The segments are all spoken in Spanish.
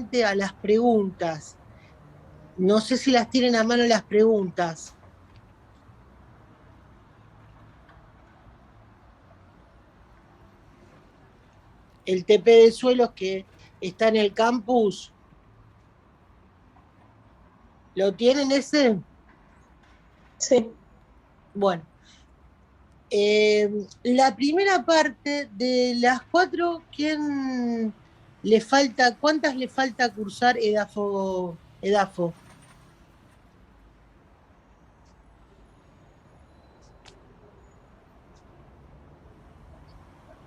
directamente a las preguntas. No sé si las tienen a mano las preguntas. El TP de suelos que está en el campus, ¿lo tienen ese? Sí. Bueno, la primera parte de las 4, ¿quién le falta, cuántas le falta cursar Edafo?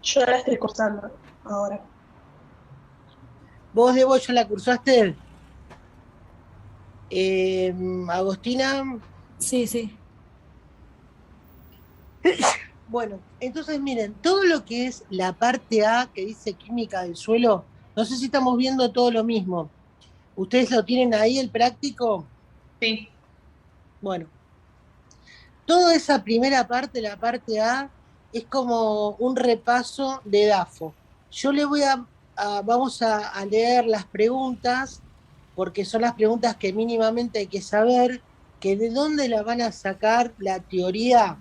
Yo la estoy cursando ahora. ¿Vos, Debo, ya la cursaste? Agostina. Sí, sí. Bueno, entonces miren, todo lo que es la parte A que dice química del suelo, no sé si estamos viendo todo lo mismo. ¿Ustedes lo tienen ahí, el práctico? Sí. Bueno, toda esa primera parte, la parte A, es como un repaso de DAFO. Yo le voy vamos a leer las preguntas, porque son las preguntas que mínimamente hay que saber, que de dónde la van a sacar la teoría,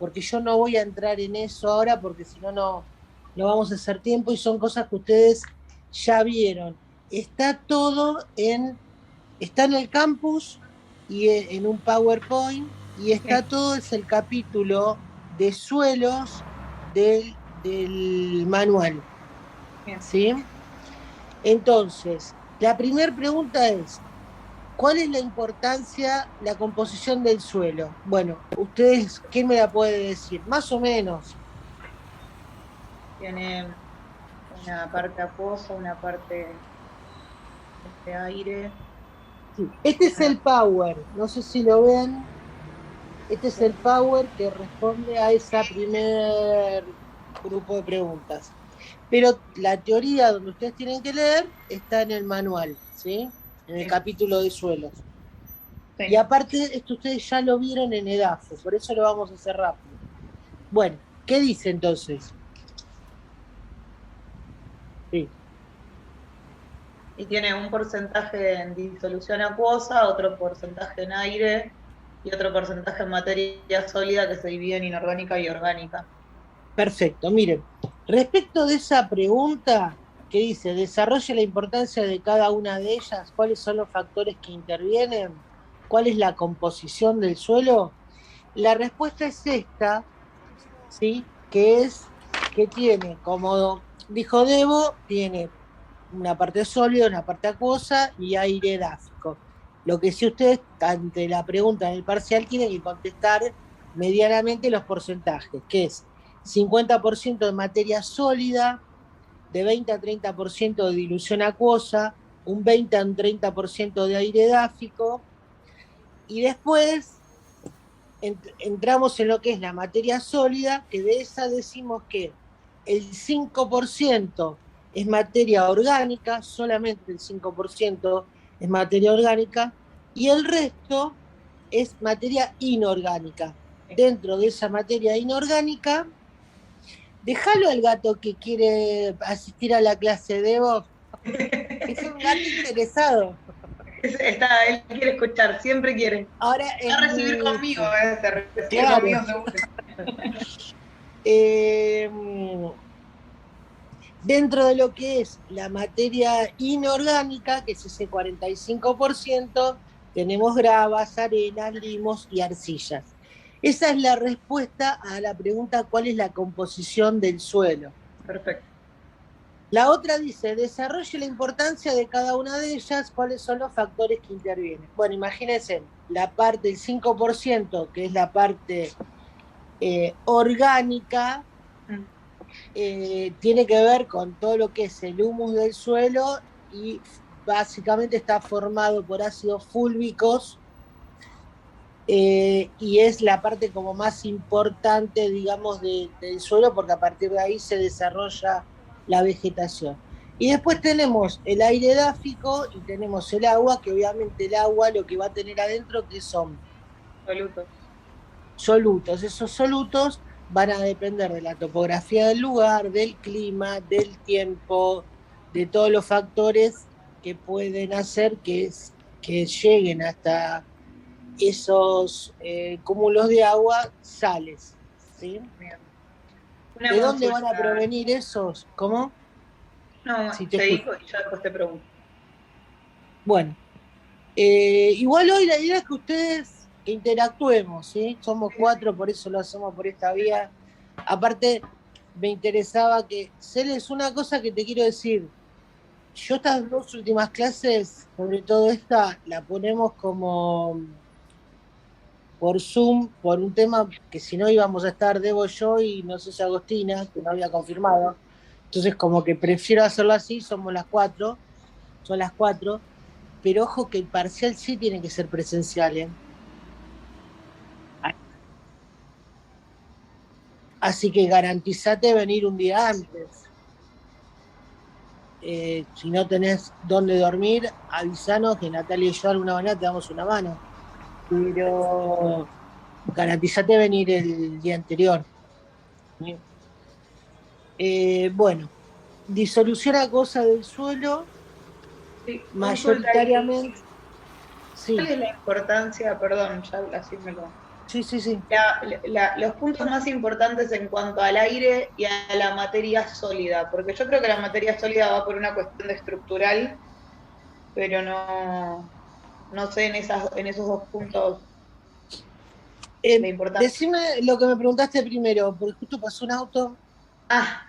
porque yo no voy a entrar en eso ahora, porque si no, no vamos a hacer tiempo y son cosas que ustedes ya vieron. Está en el campus y en un PowerPoint y está todo, es el capítulo de suelos del manual. Bien. ¿Sí? Entonces, la primera pregunta es, ¿cuál es la importancia, la composición del suelo? Bueno, ustedes, ¿quién me la puede decir? Más o menos. Tiene una parte acuosa, una parte de aire. Sí. Este es el Power, no sé si lo ven. Este es el Power que responde a ese primer grupo de preguntas. Pero la teoría donde ustedes tienen que leer está en el manual, ¿sí? En el capítulo de suelos. Sí. Y aparte, esto ustedes ya lo vieron en EDAFO, por eso lo vamos a hacer rápido. Bueno, ¿qué dice entonces? Sí. Y tiene un porcentaje en disolución acuosa, otro porcentaje en aire y otro porcentaje en materia sólida que se divide en inorgánica y orgánica. Perfecto, miren, respecto de esa pregunta que dice, desarrolle la importancia de cada una de ellas, cuáles son los factores que intervienen, cuál es la composición del suelo, la respuesta es esta, ¿sí? Que tiene, como dijo Debo, tiene una parte sólida, una parte acuosa y aire edáfico. Lo que si ustedes, ante la pregunta en el parcial, tienen que contestar medianamente los porcentajes, que es 50% de materia sólida, de 20 a 30% de dilución acuosa, un 20 a un 30% de aire edáfico, y después entramos en lo que es la materia sólida, que de esa decimos que el 5% es materia orgánica, solamente el 5% es materia orgánica, y el resto es materia inorgánica. Dentro de esa materia inorgánica, déjalo al gato que quiere asistir a la clase de Evo. Es un gato interesado. Él quiere escuchar, siempre quiere. Ahora Va a recibir conmigo, se recibe claro. conmigo seguro. Dentro de lo que es la materia inorgánica, que es ese 45%, tenemos gravas, arenas, limos y arcillas. Esa es la respuesta a la pregunta ¿cuál es la composición del suelo? Perfecto. La otra dice, desarrolle la importancia de cada una de ellas, cuáles son los factores que intervienen. Bueno, imagínense, la parte del 5%, que es la parte orgánica, tiene que ver con todo lo que es el humus del suelo y básicamente está formado por ácidos fúlvicos y es la parte como más importante, digamos, del suelo porque a partir de ahí se desarrolla la vegetación. Y después tenemos el aire edáfico y tenemos el agua, que obviamente el agua lo que va a tener adentro que son Solutos. solutos. Esos solutos van a depender de la topografía del lugar, del clima, del tiempo, de todos los factores que pueden hacer que lleguen hasta esos cúmulos de agua sales, ¿sí? Bien. Una ¿De dónde van a consulta. provenir esos? ¿Cómo? No, Si te seguí escucho. y yo después te pregunto. Bueno, igual hoy la idea es que ustedes que interactuemos, ¿sí? Somos 4, por eso lo hacemos por esta vía. Aparte, me interesaba que, Celes, una cosa que te quiero decir, yo estas 2 últimas clases, sobre todo esta, la ponemos como por Zoom, por un tema que si no íbamos a estar Debo yo y no sé si Agostina, que no había confirmado. Entonces, como que prefiero hacerlo así, somos las 4, son las 4, pero ojo que el parcial sí tiene que ser presencial, ¿eh? Así que garantizate venir un día antes. Si no tenés dónde dormir, avisanos que Natalia y yo alguna manera te damos una mano. Pero garantizate venir el día anterior. ¿Sí? Bueno, disolución acuosa del suelo, Sí, consulta ahí. mayoritariamente, ¿Cuál sí, es la importancia? Perdón, ya así me lo. sí, sí, sí. Los puntos más importantes en cuanto al aire y a la materia sólida, porque yo creo que la materia sólida va por una cuestión de estructural, pero no sé en esos 2 puntos de importancia. Decime lo que me preguntaste primero, porque justo pasó un auto. Ah,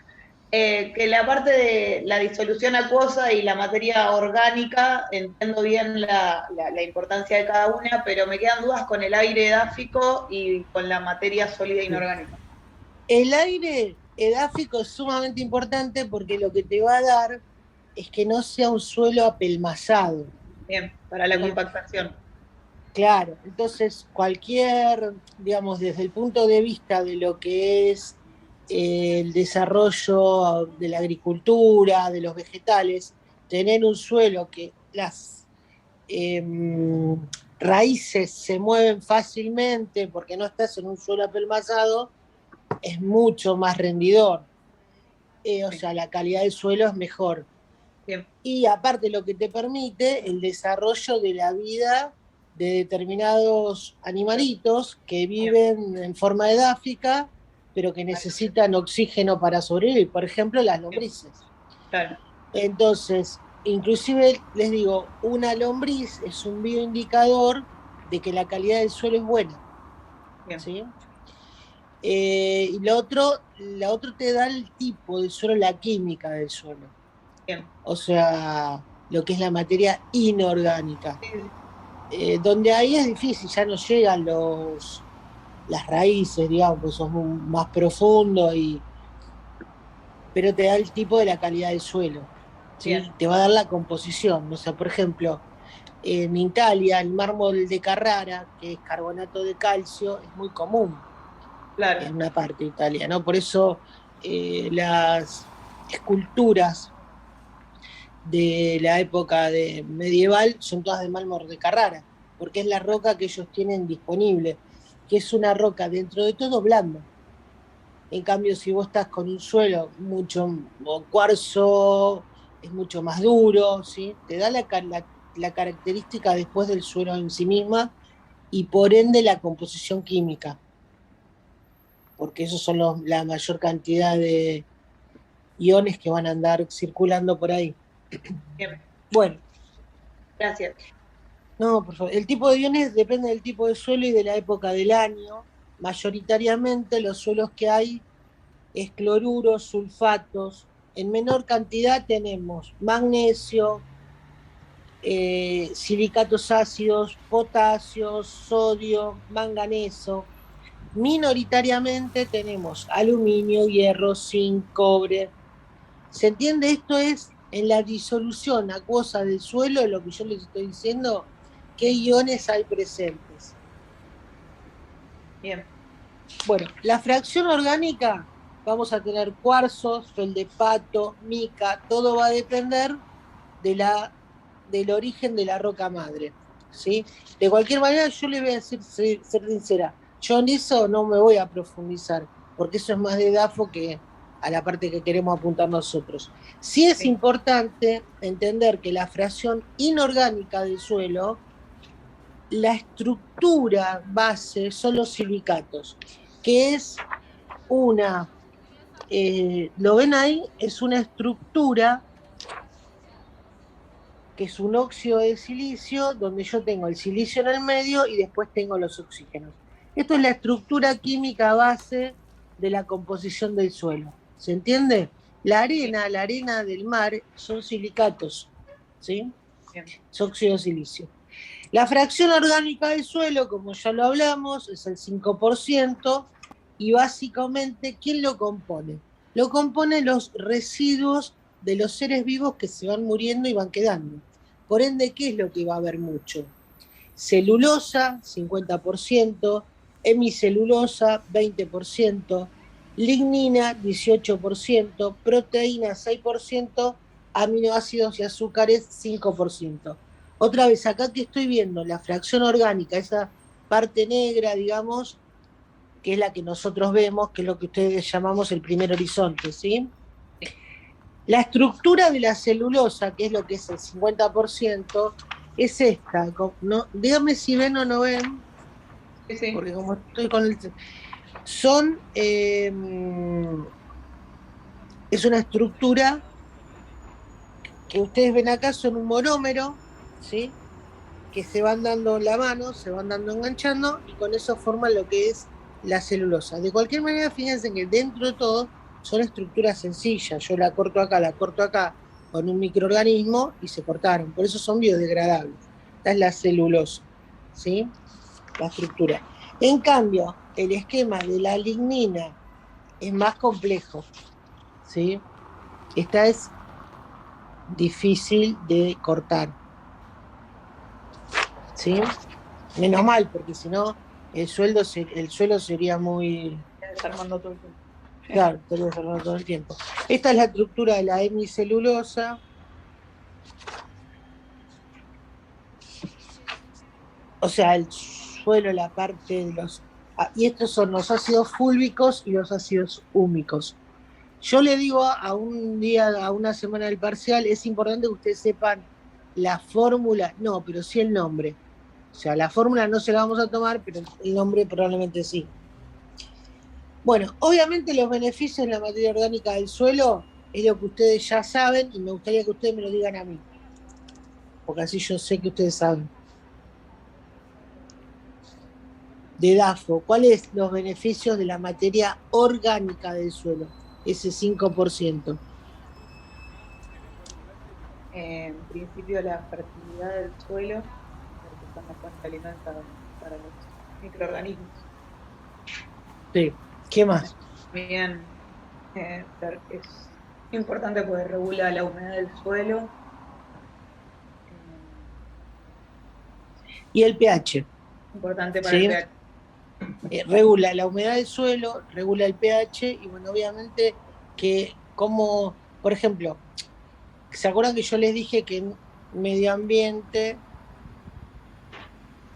que la parte de la disolución acuosa y la materia orgánica, entiendo bien la importancia de cada una, pero me quedan dudas con el aire edáfico y con la materia sólida inorgánica. El aire edáfico es sumamente importante porque lo que te va a dar es que no sea un suelo apelmazado. Bien, para la ¿Sí? compactación. Claro, entonces cualquier, digamos, desde el punto de vista de lo que es el desarrollo de la agricultura, de los vegetales, tener un suelo que las eh, raíces se mueven fácilmente porque no estás en un suelo apelmazado, es mucho más rendidor. O Sí, sea, la calidad del suelo es mejor. bien, Y aparte lo que te permite el desarrollo de la vida de determinados animalitos que bien, viven en forma edáfica, pero que necesitan oxígeno para sobrevivir, por ejemplo, las bien, lombrices. claro, Entonces, inclusive les digo, una lombriz es un bioindicador de que la calidad del suelo es buena, bien, ¿sí? Y la otro te da el tipo del suelo, la química del suelo, bien. o sea, lo que es la materia inorgánica. Sí, sí, Donde ahí es difícil, ya no llegan las raíces, digamos, pues son más profundos, pero te da el tipo de la calidad del suelo, bien, ¿sí? Te va a dar la composición. O sea, por ejemplo, en Italia el mármol de Carrara, que es carbonato de calcio, es muy común claro, en una parte de Italia, ¿no? Por eso las esculturas de la época medieval son todas de mármol de Carrara, porque es la roca que ellos tienen disponible, que es una roca dentro de todo blanda. En cambio, si vos estás con un suelo mucho, o cuarzo, es mucho más duro, ¿sí? Te da la característica después del suelo en sí misma y por ende la composición química, porque esos son la mayor cantidad de iones que van a andar circulando por ahí. bien, Bueno, gracias. no, por favor. El tipo de iones depende del tipo de suelo y de la época del año. Mayoritariamente los suelos que hay es cloruros, sulfatos. En menor cantidad tenemos magnesio, silicatos ácidos, potasio, sodio, manganeso. Minoritariamente tenemos aluminio, hierro, zinc, cobre. ¿Se entiende? Esto es en la disolución acuosa del suelo, lo que yo les estoy diciendo, qué iones hay presentes. Bien, Bueno, la fracción orgánica, vamos a tener cuarzos, feldspato, mica, todo va a depender de del origen de la roca madre. ¿Sí? De cualquier manera, yo le voy a decir, ser sincera, yo en eso no me voy a profundizar, porque eso es más de DAFO que a la parte que queremos apuntar nosotros. Sí es importante entender que la fracción inorgánica del suelo, la estructura base son los silicatos, que es una, ¿lo ven ahí? Es una estructura que es un óxido de silicio, donde yo tengo el silicio en el medio y después tengo los oxígenos. Esto es la estructura química base de la composición del suelo. ¿Se entiende? La arena del mar son silicatos, ¿sí? Bien. Es óxido de silicio. La fracción orgánica del suelo, como ya lo hablamos, es el 5%, y básicamente, ¿quién lo compone? Lo componen los residuos de los seres vivos que se van muriendo y van quedando. Por ende, ¿qué es lo que va a haber mucho? Celulosa, 50%, hemicelulosa, 20%, lignina, 18%, proteína, 6%, aminoácidos y azúcares, 5%. Otra vez, acá que estoy viendo la fracción orgánica, esa parte negra, digamos, que es la que nosotros vemos, que es lo que ustedes llamamos el primer horizonte, ¿sí? La estructura de la celulosa, que es lo que es el 50%, es esta. No, dígame si ven o no ven, Sí. porque como estoy con el... Son... es una estructura que ustedes ven acá, son un monómero, ¿sí? Que se van dando la mano, se van dando enganchando, y con eso forman lo que es la celulosa. De cualquier manera, fíjense que dentro de todo son estructuras sencillas. Yo la corto acá, con un microorganismo y se cortaron. Por eso son biodegradables. Esta es la celulosa, ¿sí? La estructura. En cambio, el esquema de la lignina es más complejo, ¿sí? Esta es difícil de cortar, ¿sí? Menos mal, porque si no, el suelo sería muy... Desarmando todo el tiempo. Claro, estaría desarmando todo el tiempo. Esta es la estructura de la hemicelulosa. O sea, el suelo, la parte de los... y estos son los ácidos fúlvicos y los ácidos húmicos. Yo le digo a un día, a una semana del parcial, es importante que ustedes sepan la fórmula, no, pero sí el nombre. O sea, la fórmula no se la vamos a tomar, pero el nombre probablemente sí. Bueno, obviamente los beneficios de la materia orgánica del suelo es lo que ustedes ya saben y me gustaría que ustedes me lo digan a mí, porque así yo sé que ustedes saben. De DAFO, ¿cuáles son los beneficios de la materia orgánica del suelo? Ese 5%. En principio, la fertilidad del suelo, porque son la fuente de alimento para los microorganismos. Sí. ¿Qué más? Bien, es importante porque regula la humedad del suelo. Y el pH. Importante para ¿Sí? el pH. Regula la humedad del suelo, regula el pH y bueno, obviamente que como, por ejemplo, ¿se acuerdan que yo les dije que en medio ambiente,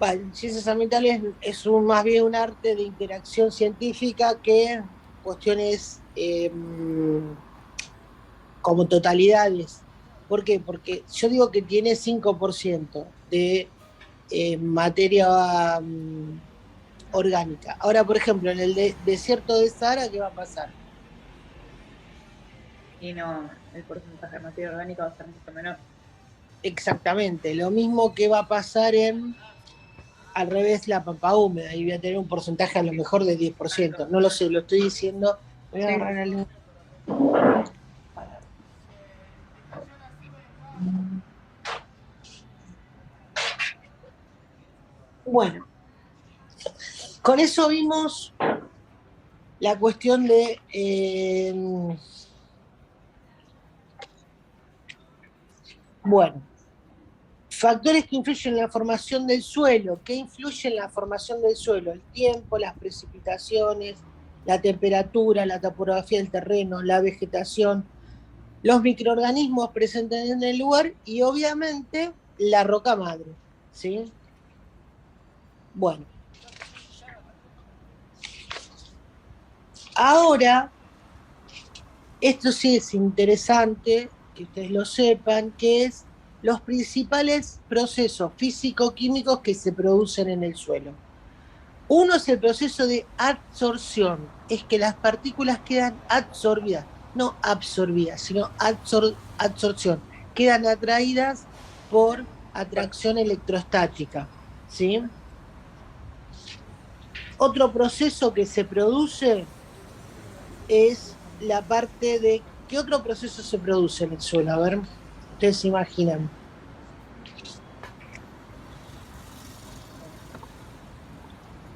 en ciencias ambientales es más bien un arte de interacción científica que cuestiones como totalidades? ¿Por qué? Porque yo digo que tiene 5% de materia orgánica. Ahora, por ejemplo, en el desierto de Sahara, ¿qué va a pasar? Y no, el porcentaje de materia orgánica va a ser mucho menor. Exactamente, lo mismo que va a pasar al revés, la pampa húmeda, y voy a tener un porcentaje a lo mejor de 10%. No lo sé, lo estoy diciendo. Voy a agarrar el... Bueno, con eso vimos la cuestión de... bueno, factores que influyen en la formación del suelo. ¿Qué influye en la formación del suelo? El tiempo, las precipitaciones, la temperatura, la topografía del terreno, la vegetación, los microorganismos presentes en el lugar y obviamente la roca madre, ¿sí? Bueno. Ahora Esto sí es interesante que ustedes lo sepan, que es los principales procesos físico-químicos que se producen en el suelo. Uno es el proceso de adsorción, es que las partículas quedan absorbidas, no absorbidas, sino absorción, quedan atraídas por atracción electrostática, ¿sí? Otro proceso que se produce es la parte de... ¿Qué otro proceso se produce en el suelo? A ver, ustedes se imaginan.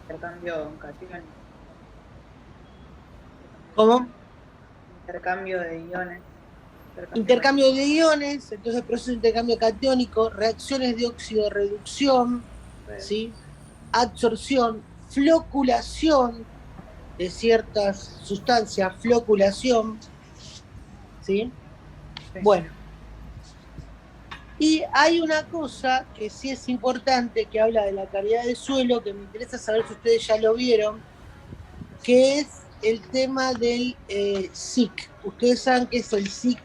Intercambio catiónico. ¿Cómo? Intercambio de iones. Intercambio de iones, entonces proceso de intercambio catiónico, reacciones de óxido-reducción, ¿sí? Absorción, floculación de ciertas sustancias, floculación, ¿sí? Sí. Bueno, y hay una cosa que sí es importante, que habla de la calidad del suelo, que me interesa saber si ustedes ya lo vieron, que es el tema del SIC. ¿Ustedes saben qué es el SIC?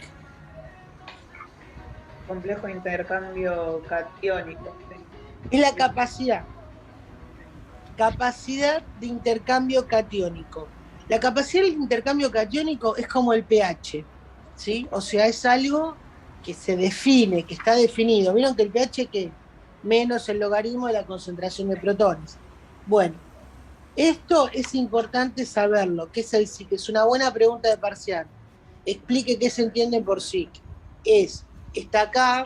Complejo de intercambio catiónico. Sí. Es la capacidad de intercambio catiónico. La capacidad de intercambio catiónico es como el pH, ¿sí? O sea, es algo que se define, que está definido. ¿Vieron que el pH qué? Menos el logaritmo de la concentración de protones. Bueno, esto es importante saberlo. ¿Qué es el SIC? Es una buena pregunta de parcial. Explique qué se entiende por SIC. Está acá,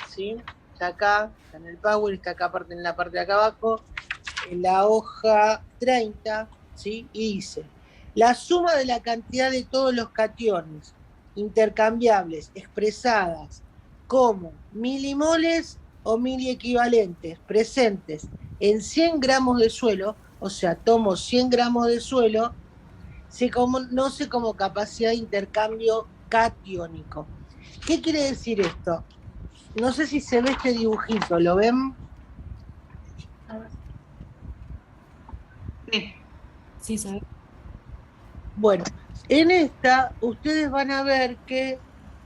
¿sí? Está acá, está en el Power, está acá en la parte de acá abajo, en la hoja 30, ¿sí? Y dice, la suma de la cantidad de todos los cationes intercambiables expresadas como milimoles o miliequivalentes presentes en 100 gramos de suelo, o sea, tomo 100 gramos de suelo, se conoce como capacidad de intercambio catiónico. ¿Qué quiere decir esto? No sé si se ve este dibujito, ¿lo ven? Sí. Sí, ¿sabes? Bueno, en esta ustedes van a ver que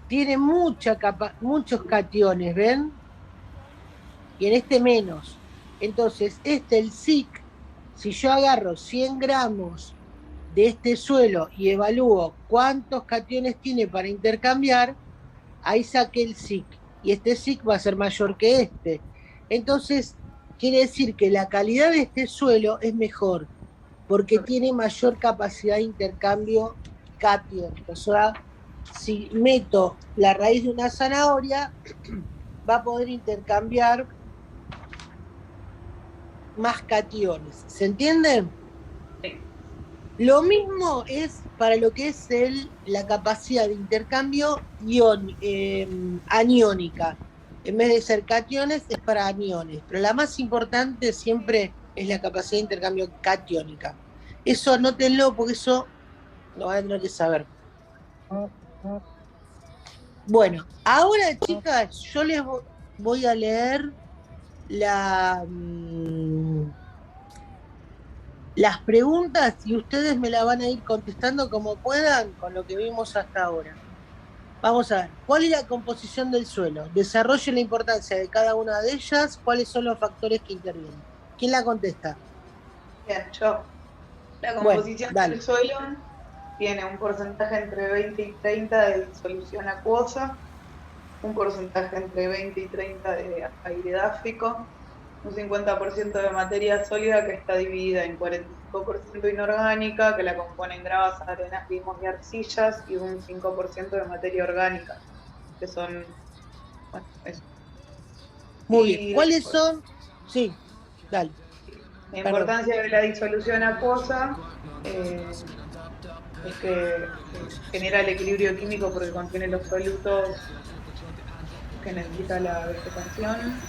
tiene muchos cationes, ¿ven? Y en este menos. Entonces, el SIC, si yo agarro 100 gramos de este suelo y evalúo cuántos cationes tiene para intercambiar, ahí saqué el SIC. Y este SIC va a ser mayor que este. Entonces, quiere decir que la calidad de este suelo es mejor, porque tiene mayor capacidad de intercambio catiónico. O sea, si meto la raíz de una zanahoria, va a poder intercambiar más cationes. ¿Se entiende? Sí. Lo mismo es para lo que es la capacidad de intercambio aniónica. En vez de ser cationes, es para aniones. Pero la más importante siempre es la capacidad de intercambio catiónica. Eso anótenlo porque eso lo van a tener que saber. Bueno, ahora chicas, yo les voy a leer las preguntas y ustedes me la van a ir contestando como puedan con lo que vimos hasta ahora. Vamos a ver, ¿cuál es la composición del suelo? Desarrolle la importancia de cada una de ellas, ¿cuáles son los factores que intervienen? ¿Quién la contesta? Bien, yo. La composición Bueno, del suelo tiene un porcentaje entre 20 y 30 de disolución acuosa, un porcentaje entre 20 y 30 de aire edáfico, un 50% de materia sólida que está dividida en 45% inorgánica, que la componen gravas, arenas, limos y arcillas, y un 5% de materia orgánica, que son... Bueno, eso. Muy bien. ¿Cuáles son? Sí, dale. La importancia de la disolución acuosa es que genera el equilibrio químico porque contiene los solutos que necesita la vegetación.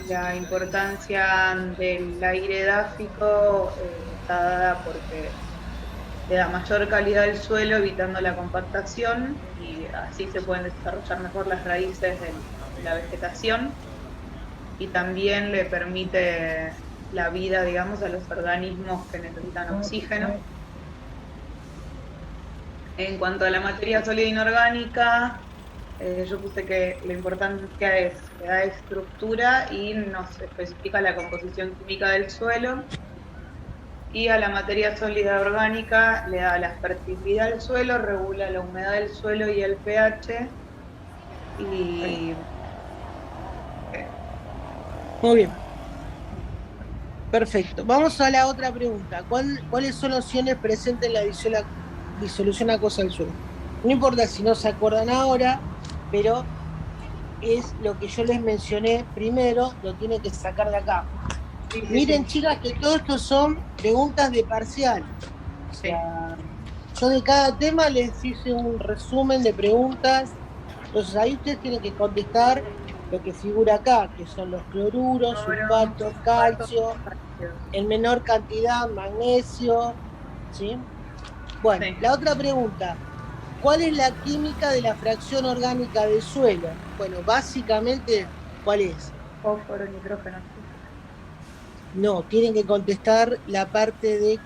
La importancia del aire edáfico está dada porque le da mayor calidad al suelo, evitando la compactación, y así se pueden desarrollar mejor las raíces de la vegetación, y también le permite la vida, digamos, a los organismos que necesitan oxígeno. En cuanto a la materia sólida inorgánica, yo puse que la importancia es que da estructura y nos especifica la composición química del suelo. Y a la materia sólida orgánica le da la fertilidad del suelo, regula la humedad del suelo y el pH. Y Muy bien. Perfecto. Vamos a la otra pregunta. ¿Cuáles son los iones presentes en la disolución acuosa del suelo? No importa si no se acuerdan ahora, pero es lo que yo les mencioné primero, lo tienen que sacar de acá. sí, Miren, sí. chicas, que todo esto son preguntas de parcial. O sea, yo de cada tema les hice un resumen de preguntas. Entonces ahí ustedes tienen que contestar lo que figura acá, que son los cloruros, sulfatos, calcio, en menor cantidad, magnesio, ¿sí? Bueno, Sí. la otra pregunta, ¿cuál es la química de la fracción orgánica del suelo? Bueno, básicamente, ¿cuál es? Fósforo, nitrógeno. No, tienen que contestar la parte de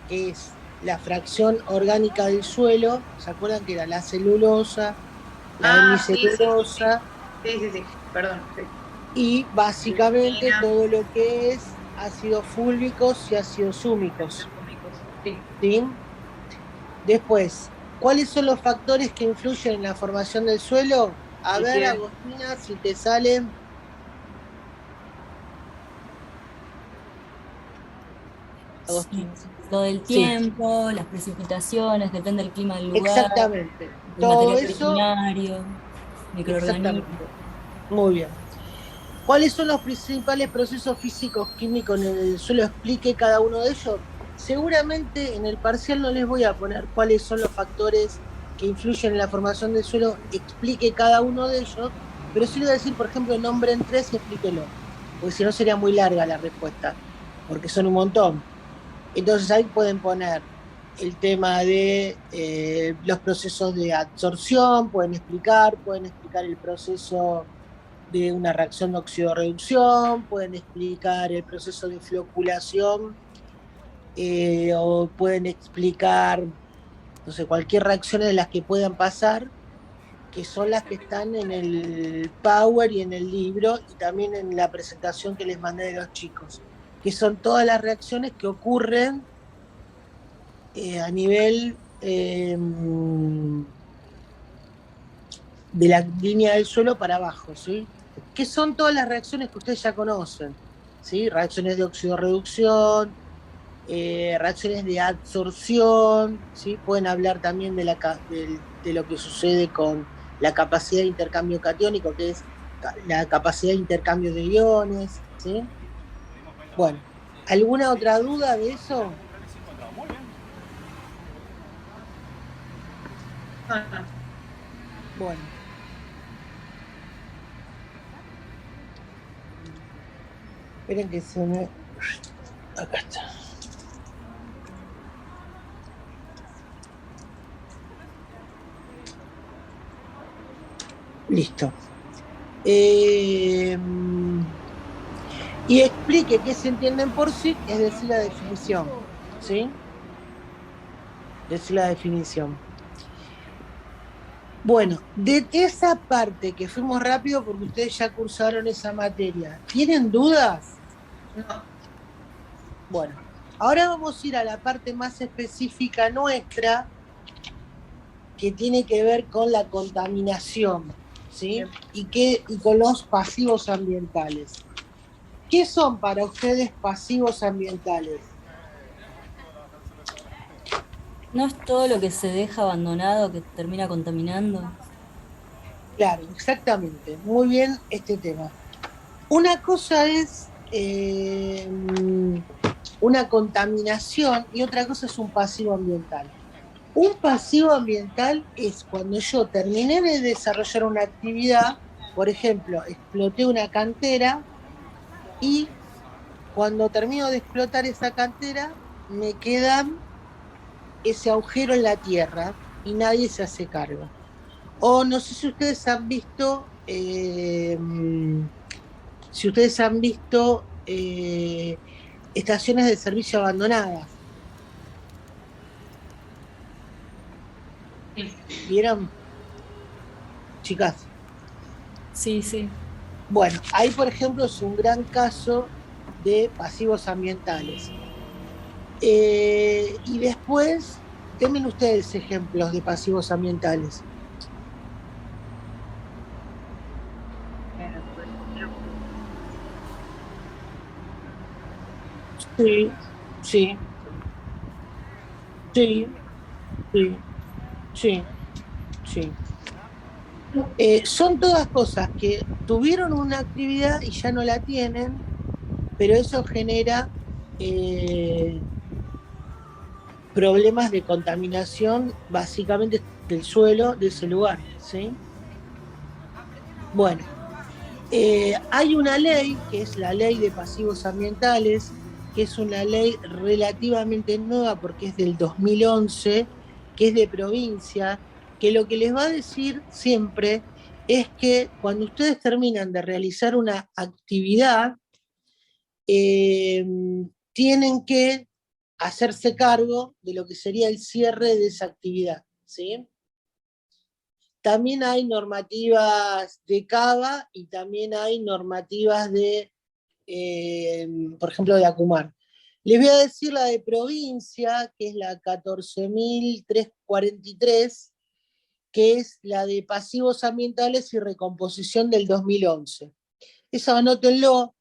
que es la fracción orgánica del suelo. ¿Se acuerdan que era la celulosa, la hemicelulosa? Sí, perdón. Sí. Y básicamente Lisina. todo lo que es ácidos fúlvicos y ácidos húmicos. Sí. ¿Sí? Después, ¿cuáles son los factores que influyen en la formación del suelo? A ver, Liquidez. Agostina, si te salen. Agostina. Lo del Sí, tiempo, las precipitaciones, depende del clima del lugar, exactamente. el Todo material eso, originario, microorganismos. exactamente. Muy bien. ¿Cuáles son los principales procesos físicos químicos en el suelo? Explique cada uno de ellos. Seguramente en el parcial no les voy a poner cuáles son los factores que influyen en la formación del suelo, explique cada uno de ellos, pero sí les voy a decir, por ejemplo, nombren 3 y explíquelo, porque si no sería muy larga la respuesta, porque son un montón. Entonces ahí pueden poner el tema de los procesos de absorción, pueden explicar el proceso de una reacción de oxidorreducción, pueden explicar el proceso de floculación, o pueden explicar, no sé, cualquier reacción de las que puedan pasar, que son las que están en el Power y en el libro, y también en la presentación que les mandé de los chicos, que son todas las reacciones que ocurren a nivel de la línea del suelo para abajo, ¿sí? Que son todas las reacciones que ustedes ya conocen, ¿sí? Reacciones de oxidorreducción, reacciones de adsorción, ¿sí? Pueden hablar también de lo que sucede con la capacidad de intercambio catiónico, que es la capacidad de intercambio de iones, ¿sí? Bueno, ¿alguna otra duda de eso? No. Bueno. Esperen que se me... Acá está. Listo. Y explique qué se entienden por sí, es decir, la definición. ¿Sí? Decir la definición. Bueno, de esa parte que fuimos rápido porque ustedes ya cursaron esa materia, ¿tienen dudas? No. Bueno, ahora vamos a ir a la parte más específica nuestra, que tiene que ver con la contaminación, ¿sí? Y con los pasivos ambientales. ¿Qué son para ustedes pasivos ambientales? ¿No es todo lo que se deja abandonado que termina contaminando? Claro, exactamente. Muy bien este tema. Una cosa es una contaminación y otra cosa es un pasivo ambiental. Un pasivo ambiental es cuando yo terminé de desarrollar una actividad, por ejemplo, exploté una cantera y cuando termino de explotar esa cantera me queda ese agujero en la tierra y nadie se hace cargo. O no sé si ustedes han visto, estaciones de servicio abandonadas. ¿Vieron, chicas? Sí, sí. Bueno, ahí por ejemplo es un gran caso de pasivos ambientales. Y después, denme ustedes ejemplos de pasivos ambientales. Sí, sí, sí, sí, sí, sí. Son todas cosas que tuvieron una actividad y ya no la tienen, pero eso genera problemas de contaminación básicamente del suelo de ese lugar, ¿sí? Bueno, hay una ley que es la ley de pasivos ambientales, que es una ley relativamente nueva porque es del 2011, que es de provincia, que lo que les va a decir siempre es que cuando ustedes terminan de realizar una actividad, eh, tienen que hacerse cargo de lo que sería el cierre de esa actividad, ¿sí? También hay normativas de cava y también hay normativas de, por ejemplo, de Acumar. Les voy a decir la de provincia, que es la 14.343, que es la de pasivos ambientales y recomposición del 2011. Eso anótenlo,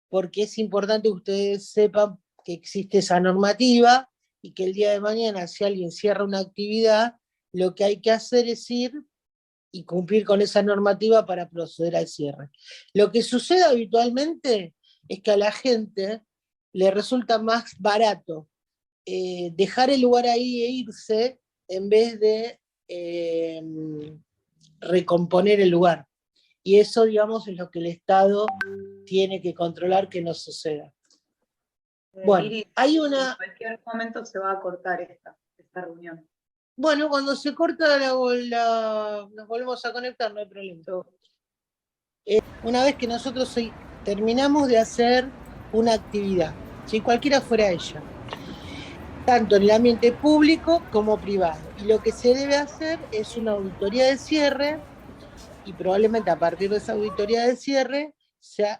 porque es importante que ustedes sepan que existe esa normativa y que el día de mañana, si alguien cierra una actividad, lo que hay que hacer es ir y cumplir con esa normativa para proceder al cierre. Lo que sucede habitualmente es que a la gente le resulta más barato dejar el lugar ahí e irse en vez de recomponer el lugar. Y eso, digamos, es lo que el Estado tiene que controlar que no suceda. Bueno, Iris, hay en una... cualquier momento se va a cortar esta reunión. Bueno, cuando se corta nos volvemos a conectar, no hay problema. Una vez que nosotros terminamos de hacer una actividad, ¿sí? Cualquiera fuera ella, tanto en el ambiente público como privado. Y lo que se debe hacer es una auditoría de cierre y probablemente a partir de esa auditoría de cierre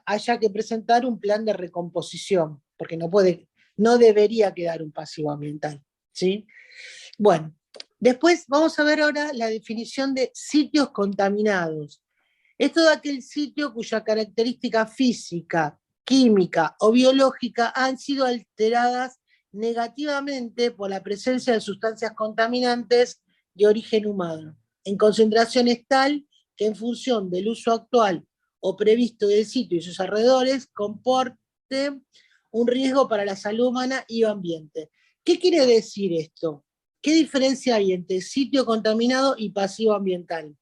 haya que presentar un plan de recomposición, porque no debería quedar un pasivo ambiental, ¿sí? Bueno, después vamos a ver ahora la definición de sitios contaminados. Es todo aquel sitio cuya característica física, química o biológica han sido alteradas negativamente por la presencia de sustancias contaminantes de origen humano, en concentraciones tal que en función del uso actual o previsto del sitio y sus alrededores comporte un riesgo para la salud humana y ambiente. ¿Qué quiere decir esto? ¿Qué diferencia hay entre sitio contaminado y pasivo ambiental?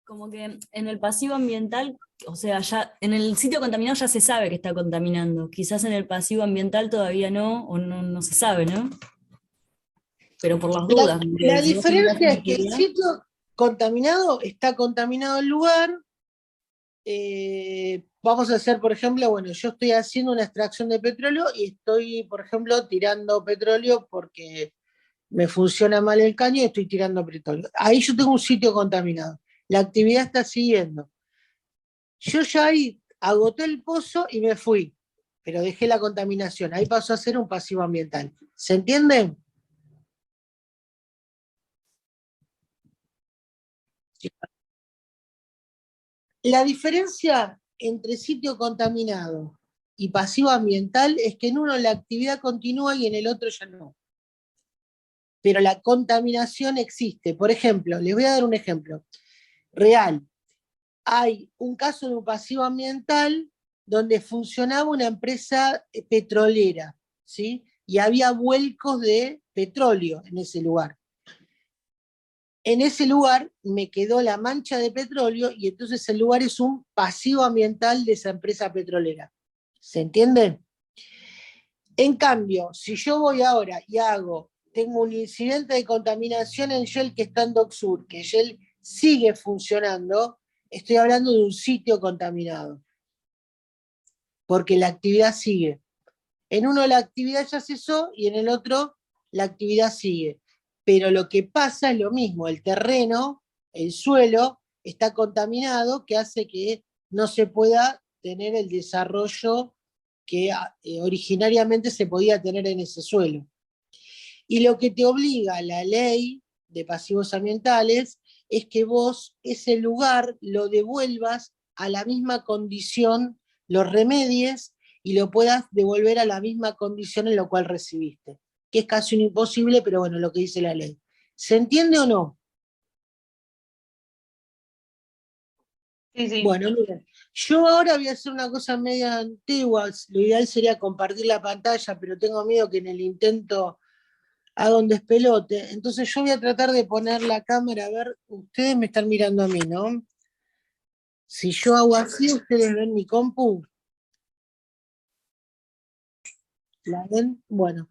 Como que en el pasivo ambiental, o sea, ya en el sitio contaminado ya se sabe que está contaminando. Quizás en el pasivo ambiental todavía no, o no se sabe, ¿no? Pero por las dudas, La porque si vos generás diferencia una es que el actividad, sitio contaminado está contaminado el lugar. Vamos a hacer, por ejemplo, bueno, yo estoy haciendo una extracción de petróleo y estoy, por ejemplo, tirando petróleo porque me funciona mal el caño y estoy tirando petróleo. Ahí yo tengo un sitio contaminado. La actividad está siguiendo. Yo ya ahí agoté el pozo y me fui, pero dejé la contaminación. Ahí pasó a ser un pasivo ambiental. ¿Se entiende? La diferencia entre sitio contaminado y pasivo ambiental es que en uno la actividad continúa y en el otro ya no. Pero la contaminación existe. Por ejemplo, les voy a dar un ejemplo real. Hay un caso de un pasivo ambiental donde funcionaba una empresa petrolera, ¿sí? Y había vuelcos de petróleo en ese lugar. En ese lugar me quedó la mancha de petróleo y entonces el lugar es un pasivo ambiental de esa empresa petrolera. ¿Se entiende? En cambio, si yo voy ahora y tengo un incidente de contaminación en Shell que está en Dock Sur, que Shell sigue funcionando, estoy hablando de un sitio contaminado, porque la actividad sigue. En uno la actividad ya cesó y en el otro la actividad sigue. Pero lo que pasa es lo mismo, el terreno, el suelo, está contaminado, que hace que no se pueda tener el desarrollo que originariamente se podía tener en ese suelo. Y lo que te obliga la ley de pasivos ambientales es que vos ese lugar lo devuelvas a la misma condición, lo remedies y lo puedas devolver a la misma condición en la cual recibiste, que es casi un imposible, pero bueno, lo que dice la ley. ¿Se entiende o no? Sí, sí. Bueno, miren, yo ahora voy a hacer una cosa media antigua, lo ideal sería compartir la pantalla, pero tengo miedo que en el intento haga un despelote. Entonces yo voy a tratar de poner la cámara, a ver, ustedes me están mirando a mí, ¿no? Si yo hago así, ustedes ven mi compu. ¿La ven? Bueno,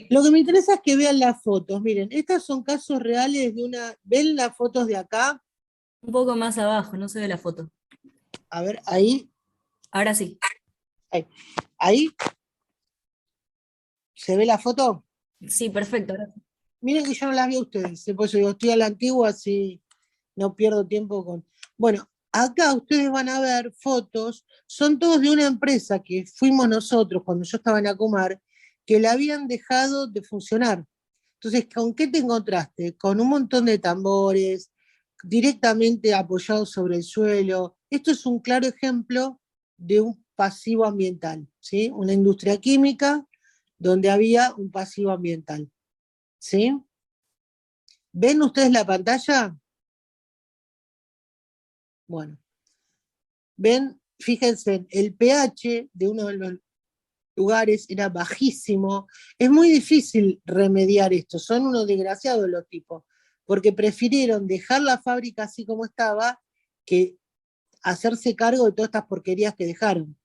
lo que me interesa es que vean las fotos. Miren, estas son casos reales de una. ¿Ven las fotos de acá? Un poco más abajo, no se ve la foto. A ver, ahí, Ahora sí. ahí. Ahí. ¿Se ve la foto? Sí, perfecto. Ahora sí. Miren que yo no las vi a ustedes, por eso digo, estoy a la antigua, así no pierdo tiempo con. Bueno, acá ustedes van a ver fotos, son todos de una empresa que fuimos nosotros cuando yo estaba en Acumar, que la habían dejado de funcionar. Entonces, ¿con qué te encontraste? Con un montón de tambores, directamente apoyados sobre el suelo. Esto es un claro ejemplo de un pasivo ambiental, ¿sí? Una industria química donde había un pasivo ambiental, ¿sí? ¿Ven ustedes la pantalla? Bueno, ven, fíjense, el pH de uno de los lugares era bajísimo. Es muy difícil remediar esto, son unos desgraciados los tipos, porque prefirieron dejar la fábrica así como estaba que hacerse cargo de todas estas porquerías que dejaron.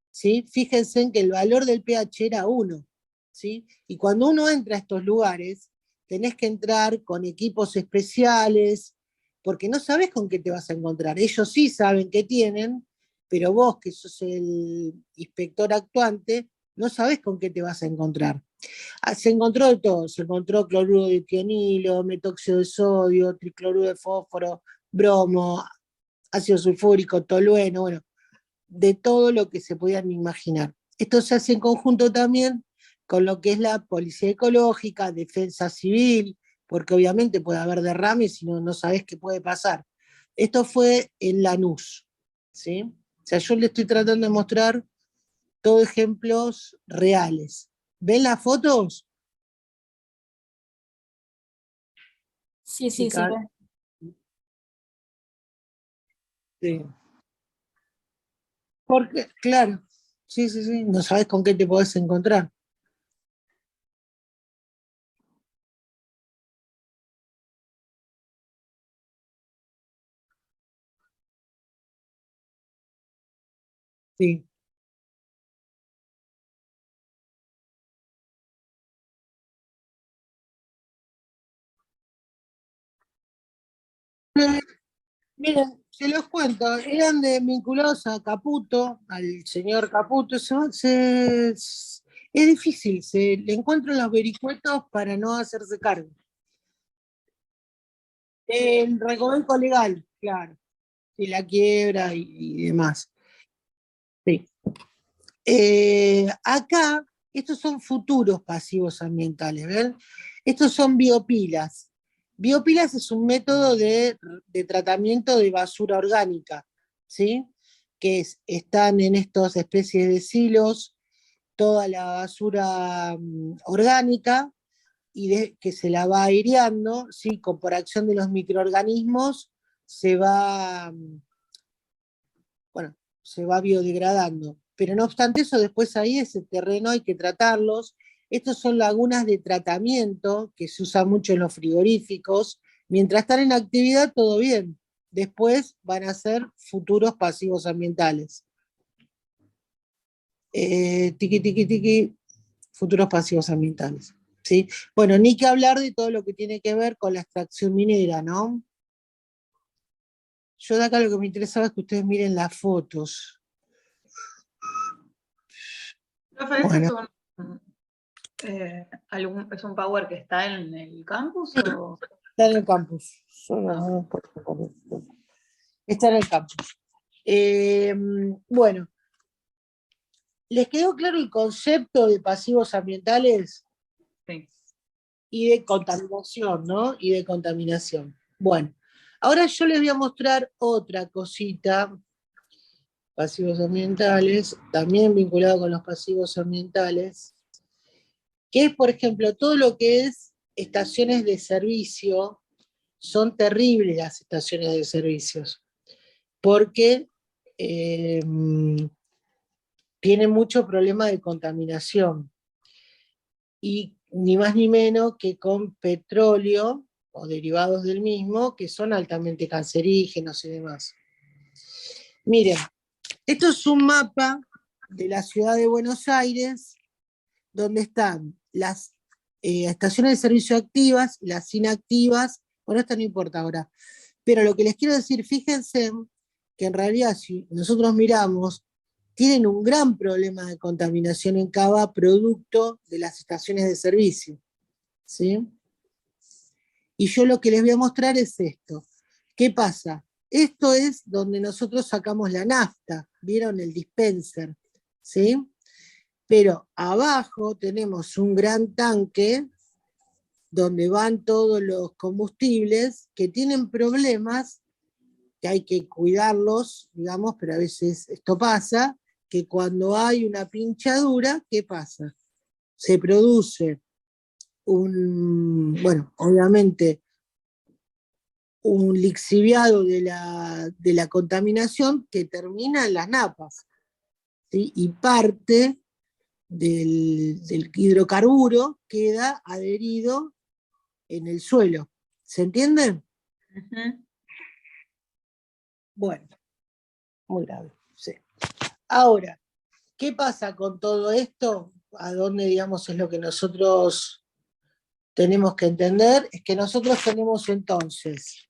¿Sí? Fíjense en que el valor del pH era 1. ¿Sí? Y cuando uno entra a estos lugares, tenés que entrar con equipos especiales, porque no sabes con qué te vas a encontrar. Ellos sí saben qué tienen, pero vos, que sos el inspector actuante, no sabes con qué te vas a encontrar. Se encontró de todo, se encontró cloruro de tionilo, metóxido de sodio, tricloruro de fósforo, bromo, ácido sulfúrico, tolueno, bueno, de todo lo que se podían imaginar. Esto se hace en conjunto también con lo que es la policía ecológica, defensa civil, porque obviamente puede haber derrames y no sabés qué puede pasar. Esto fue en Lanús, ¿sí? O sea, yo le estoy tratando de mostrar todos ejemplos reales. ¿Ven las fotos? Sí, sí, sí. Chicas, sí. Porque, claro, sí, sí, sí, no sabes con qué te podés encontrar. Sí. Miren, se los cuento, eran vinculados a Caputo, al señor Caputo, es difícil, se le encuentran los vericuetos para no hacerse cargo. El recoveco legal, claro, y la quiebra y demás. Sí. Acá, estos son futuros pasivos ambientales, ¿ven? Estos son biopilas. Biopilas es un método de tratamiento de basura orgánica, ¿sí? Están en estas especies de silos toda la basura orgánica que se la va aireando, ¿sí? Por acción de los microorganismos se va, bueno, se va biodegradando. Pero no obstante eso, después ahí ese terreno hay que tratarlos. Estos son lagunas de tratamiento que se usa mucho en los frigoríficos. Mientras están en actividad, todo bien. Después van a ser futuros pasivos ambientales. Tiki, tiki, tiki, futuros pasivos ambientales. ¿Sí? Bueno, ni que hablar de todo lo que tiene que ver con la extracción minera, ¿no? Yo de acá lo que me interesaba es que ustedes miren las fotos. Profe, Bueno, ¿Es un power que está en el campus? Sí. O? Está en el campus. Está en el campus. Bueno, ¿les quedó claro el concepto de pasivos ambientales? Sí. Y de contaminación, ¿no? Y de contaminación. Bueno, ahora yo les voy a mostrar otra cosita, pasivos ambientales, también vinculado con los pasivos ambientales, que es, por ejemplo, todo lo que es estaciones de servicio. Son terribles las estaciones de servicios, porque tienen mucho problema de contaminación. Y ni más ni menos que con petróleo o derivados del mismo, que son altamente cancerígenos y demás. Miren, esto es un mapa de la ciudad de Buenos Aires, donde están las estaciones de servicio activas, las inactivas. Bueno, esto no importa ahora. Pero lo que les quiero decir, fíjense que en realidad si nosotros miramos, tienen un gran problema de contaminación en Cava producto de las estaciones de servicio. ¿Sí? Y yo lo que les voy a mostrar es esto. ¿Qué pasa? Esto es donde nosotros sacamos la nafta, ¿vieron? El dispenser, ¿sí? Pero abajo tenemos un gran tanque donde van todos los combustibles que tienen problemas, que hay que cuidarlos, digamos, pero a veces esto pasa, que cuando hay una pinchadura, ¿qué pasa? Se produce obviamente, un lixiviado de la contaminación que termina en las napas, ¿sí? Y parte del hidrocarburo queda adherido en el suelo. ¿Se entiende? Uh-huh. Bueno, muy grave, sí. Ahora, ¿qué pasa con todo esto? ¿A dónde, digamos, es lo que nosotros tenemos que entender? Es que nosotros tenemos entonces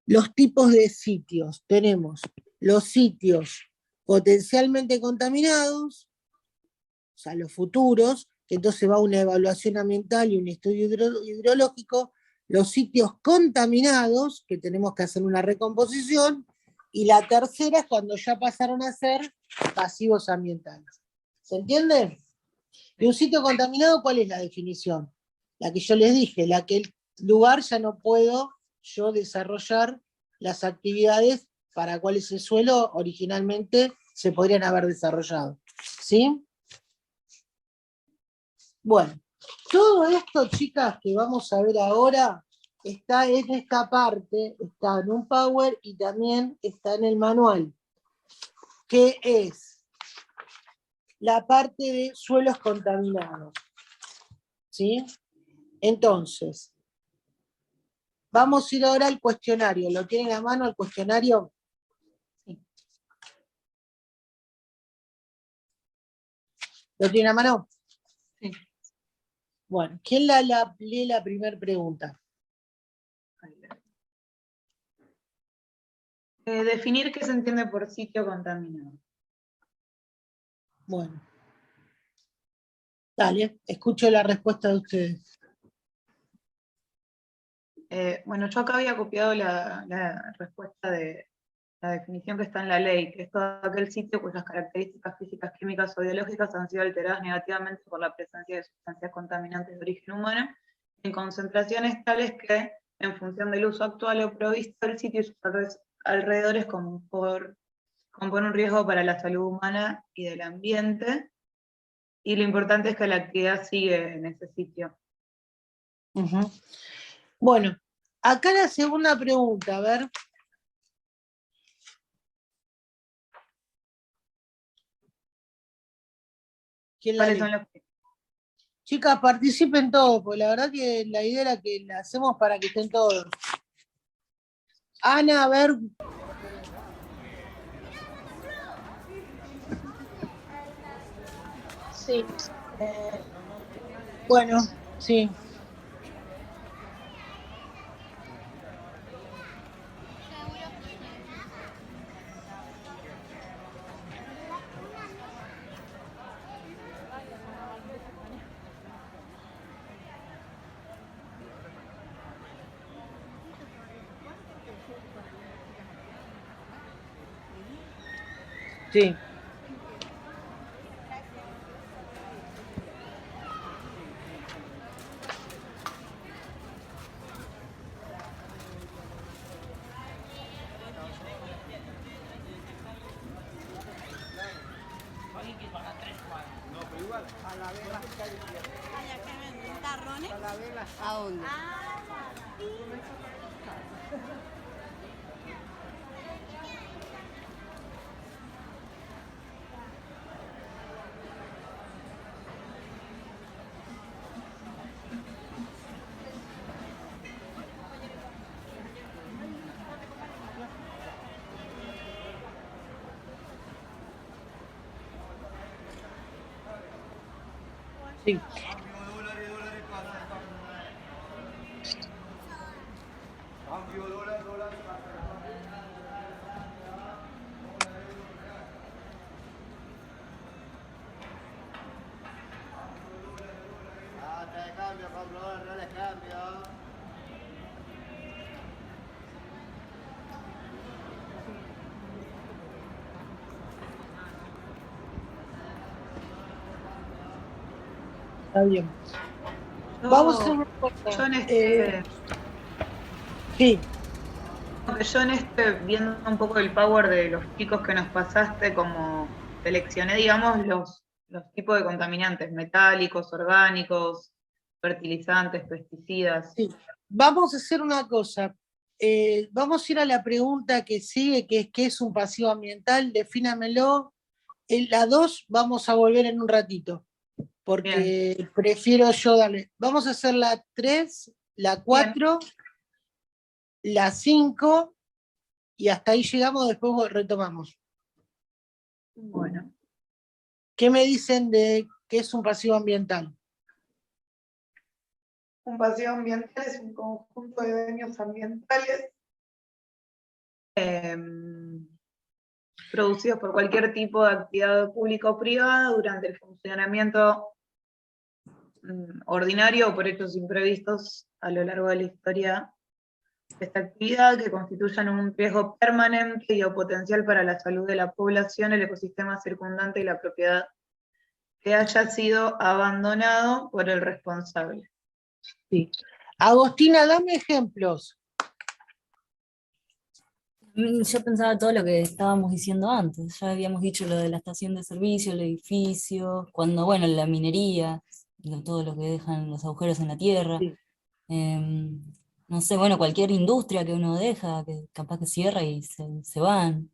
los tipos de sitios. Tenemos los sitios potencialmente contaminados, o sea, los futuros, que entonces va una evaluación ambiental y un estudio hidrológico, los sitios contaminados, que tenemos que hacer una recomposición, y la tercera es cuando ya pasaron a ser pasivos ambientales. ¿Se entiende? De un sitio contaminado, ¿cuál es la definición? La que yo les dije, la que el lugar ya no puedo yo desarrollar las actividades para cuales el suelo originalmente se podrían haber desarrollado. ¿Sí? Bueno, todo esto, chicas, que vamos a ver ahora, está en esta parte, está en un Power y también está en el manual, que es la parte de suelos contaminados. ¿Sí? Entonces, vamos a ir ahora al cuestionario. ¿Lo tienen a mano el cuestionario? Sí. ¿Lo tienen a mano? Sí. Bueno, ¿quién lee la primera pregunta? Definir qué se entiende por sitio contaminado. Bueno. Dale, escucho la respuesta de ustedes. Bueno, yo acá había copiado la respuesta de la definición que está en la ley, que es todo aquel sitio cuyas características físicas, químicas o biológicas han sido alteradas negativamente por la presencia de sustancias contaminantes de origen humano, en concentraciones tales que, en función del uso actual o provisto del sitio y sus alrededores, compone un riesgo para la salud humana y del ambiente, y lo importante es que la actividad sigue en ese sitio. Uh-huh. Bueno, acá la segunda pregunta, a ver. ¿Quién la lee? Chicas, participen todos, porque la verdad que la idea era que la hacemos para que estén todos. Ana, a ver. Sí. Bueno, sí. Sí. ¿A dónde? Sí. Está bien. Vamos a hacer una cosa. Yo en este, Sí, yo en este, viendo un poco el power de los chicos que nos pasaste, como seleccioné, digamos, los tipos de contaminantes, metálicos, orgánicos, fertilizantes, pesticidas. sí. Vamos a hacer una cosa. Vamos a ir a la pregunta que sigue, que es ¿qué es un pasivo ambiental? Defínamelo. En la 2 vamos a volver en un ratito, porque prefiero yo darle. Vamos a hacer la 3, la 4, la 5, y hasta ahí llegamos, después retomamos. Bueno, ¿Qué me dicen de qué es un pasivo ambiental? un pasivo ambiental es un conjunto de daños ambientales producidos por cualquier tipo de actividad pública o privada durante el funcionamiento ordinario o por hechos imprevistos a lo largo de la historia de esta actividad, que constituyan un riesgo permanente y o potencial para la salud de la población, el ecosistema circundante y la propiedad que haya sido abandonado por el responsable. Sí. Agostina, dame ejemplos. Yo pensaba todo lo que estábamos diciendo antes, ya habíamos dicho lo de la estación de servicio, el edificio, cuando, bueno, la minería, todo lo que dejan los agujeros en la tierra, Sí. no sé, bueno, cualquier industria que uno deja, que capaz que cierra y se van.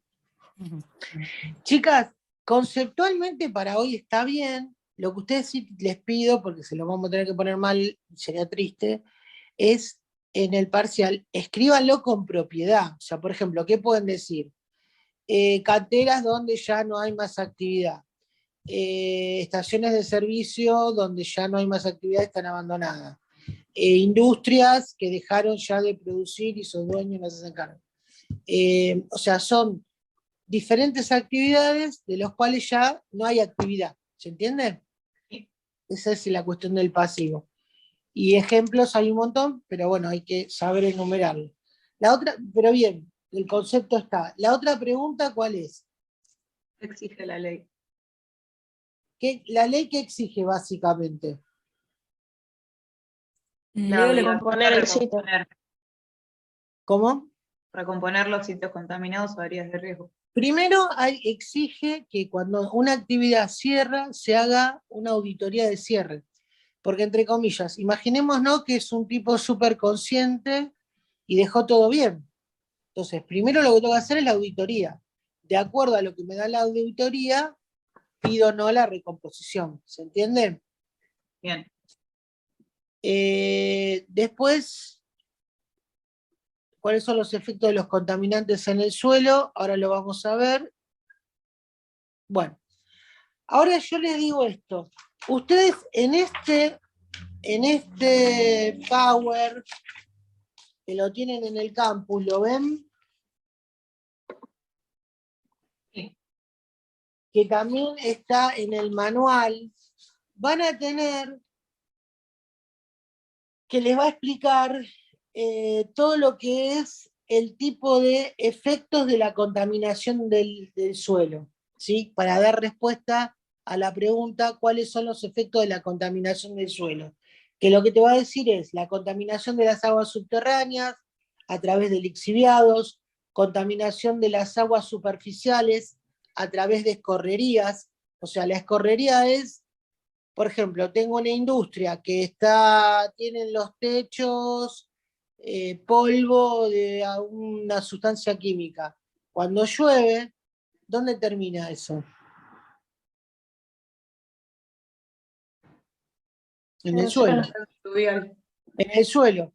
Chicas, conceptualmente para hoy está bien. Lo que ustedes sí les pido, porque se lo vamos a tener que poner mal, sería triste, es en el parcial, escríbanlo con propiedad. O sea, por ejemplo, ¿qué pueden decir? Canteras donde ya no hay más actividad. Estaciones de servicio donde ya no hay más actividad, están abandonadas. Industrias que dejaron ya de producir y sus dueños no se hacen cargo. O sea, son diferentes actividades de los cuales ya no hay actividad. ¿Se entiende? Esa es la cuestión del pasivo. Y ejemplos hay un montón, pero bueno, hay que saber enumerarlo. La otra, pero bien, el concepto está. La otra pregunta, ¿cuál es? Exige la ley. La ley que exige básicamente. La Leo lo obligación componer de el sitio. ¿Cómo? Recomponer los sitios contaminados o áreas de riesgo. Primero exige que cuando una actividad cierra, se haga una auditoría de cierre. Porque, entre comillas, imaginémonos que es un tipo súper consciente y dejó todo bien. Entonces, primero lo que tengo que hacer es la auditoría. De acuerdo a lo que me da la auditoría, pido o no la recomposición. ¿Se entiende? Bien. Después, ¿cuáles son los efectos de los contaminantes en el suelo? Ahora lo vamos a ver. Bueno, ahora yo les digo esto. Ustedes en este Power, que lo tienen en el campus, ¿lo ven? Sí. Que también está en el manual, van a tener que les va a explicar todo lo que es el tipo de efectos de la contaminación del suelo. ¿sí? Para dar respuesta a la pregunta cuáles son los efectos de la contaminación del suelo. Que lo que te va a decir es la contaminación de las aguas subterráneas a través de lixiviados, contaminación de las aguas superficiales a través de escorrerías. O sea, la escorrería es, por ejemplo, tengo una industria que tienen los techos polvo de una sustancia química. Cuando llueve, ¿dónde termina eso? En el suelo. Fluvial. En el suelo.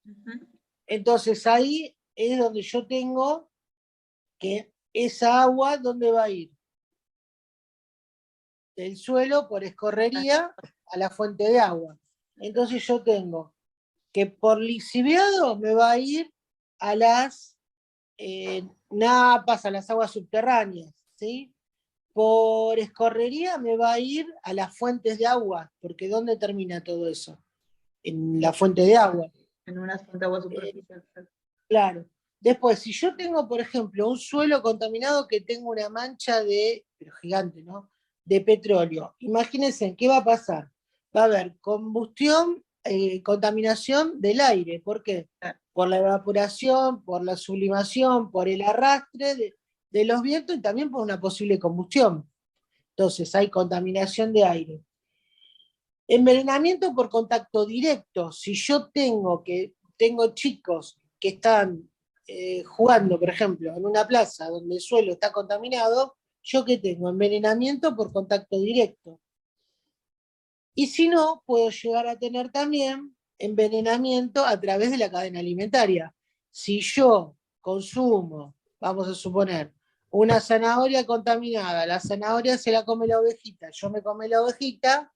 Ujú. Entonces ahí es donde yo tengo que esa agua, ¿dónde va a ir? Del suelo por escorrería a la fuente de agua. Entonces yo tengo que por lixiviado me va a ir a las napas, a las aguas subterráneas, ¿sí? Por escorrería me va a ir a las fuentes de agua, porque ¿dónde termina todo eso? En la fuente de agua. En una fuente de agua superficial. Claro. Después, si yo tengo, por ejemplo, un suelo contaminado que tengo una mancha pero gigante, ¿no? De petróleo. Imagínense, ¿qué va a pasar? Va a haber combustión, contaminación del aire. ¿Por qué? Por la evaporación, por la sublimación, por el arrastre de los vientos y también por una posible combustión. Entonces, hay contaminación de aire. Envenenamiento por contacto directo. Si yo tengo chicos que están jugando, por ejemplo, en una plaza donde el suelo está contaminado, ¿yo qué tengo? Envenenamiento por contacto directo. Y si no, puedo llegar a tener también envenenamiento a través de la cadena alimentaria. Si yo consumo, vamos a suponer, una zanahoria contaminada, la zanahoria se la come la ovejita, yo me come la ovejita,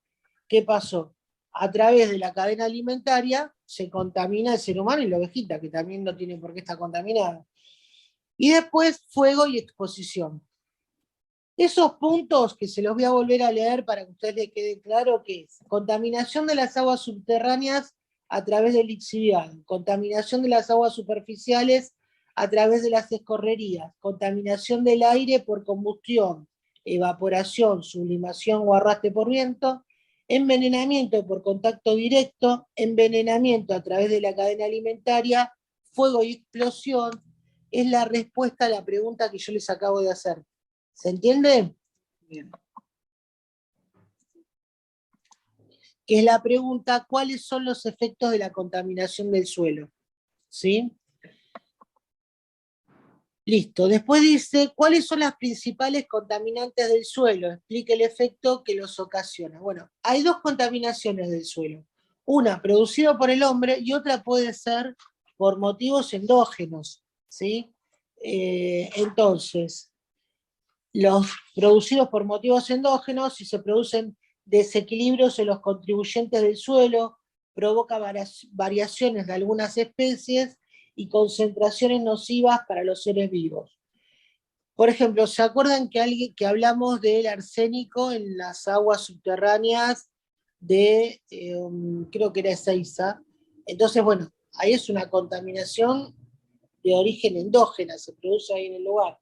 ¿qué pasó? A través de la cadena alimentaria se contamina el ser humano y la ovejita, que también no tiene por qué estar contaminada. Y después fuego y exposición. Esos puntos que se los voy a volver a leer para que a ustedes les quede claro que es contaminación de las aguas subterráneas a través del lixiviado, contaminación de las aguas superficiales a través de las escorrerías, contaminación del aire por combustión, evaporación, sublimación o arrastre por viento, envenenamiento por contacto directo, envenenamiento a través de la cadena alimentaria, fuego y explosión, es la respuesta a la pregunta que yo les acabo de hacer. ¿Se entiende? Bien. Que es la pregunta, ¿cuáles son los efectos de la contaminación del suelo? ¿Sí? Listo. Después dice, ¿cuáles son las principales contaminantes del suelo? Explique el efecto que los ocasiona. Bueno, hay dos contaminaciones del suelo. Una producida por el hombre y otra puede ser por motivos endógenos. ¿Sí? Entonces, los producidos por motivos endógenos, si se producen desequilibrios en los contribuyentes del suelo, provoca variaciones de algunas especies y concentraciones nocivas para los seres vivos. Por ejemplo, ¿se acuerdan que hablamos del arsénico en las aguas subterráneas de, creo que era Ezeiza? Entonces, bueno, ahí es una contaminación de origen endógena, se produce ahí en el lugar.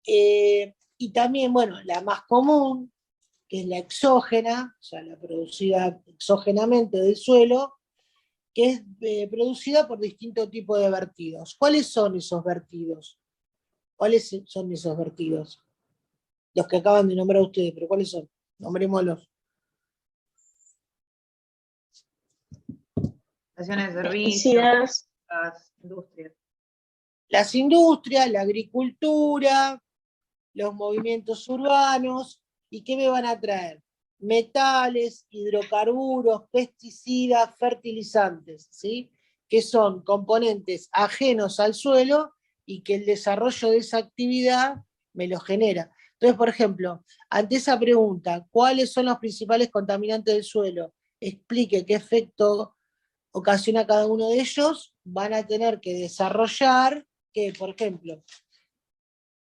Y también, bueno, la más común, que es la exógena, o sea, la producida exógenamente del suelo, que es producida por distintos tipos de vertidos. ¿Cuáles son esos vertidos? ¿Cuáles son esos vertidos? Los que acaban de nombrar ustedes, pero ¿cuáles son? Nombrémoslos. Estaciones de servicio, Pesticidas, las industrias. Las industrias, la agricultura, los movimientos urbanos, ¿y qué me van a traer? Metales, hidrocarburos, pesticidas, fertilizantes, ¿sí? Que son componentes ajenos al suelo y que el desarrollo de esa actividad me lo genera. Entonces, por ejemplo, ante esa pregunta, ¿cuáles son los principales contaminantes del suelo? Explique qué efecto ocasiona cada uno de ellos, van a tener que desarrollar que, por ejemplo,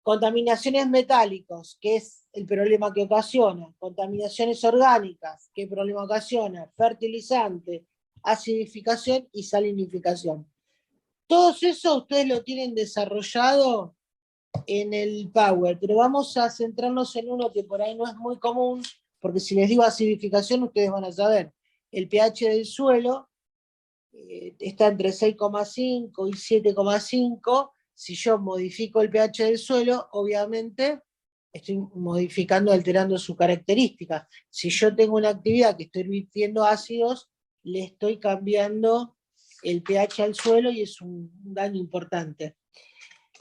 contaminaciones metálicos, que es el problema que ocasiona, contaminaciones orgánicas, ¿qué problema ocasiona? Fertilizante, acidificación y salinificación. Todos esos ustedes lo tienen desarrollado en el Power, pero vamos a centrarnos en uno que por ahí no es muy común, porque si les digo acidificación, ustedes van a saber. El pH del suelo está entre 6,5 y 7,5. Si yo modifico el pH del suelo, obviamente estoy modificando, alterando su característica. Si yo tengo una actividad que estoy virtiendo ácidos, le estoy cambiando el pH al suelo y es un daño importante.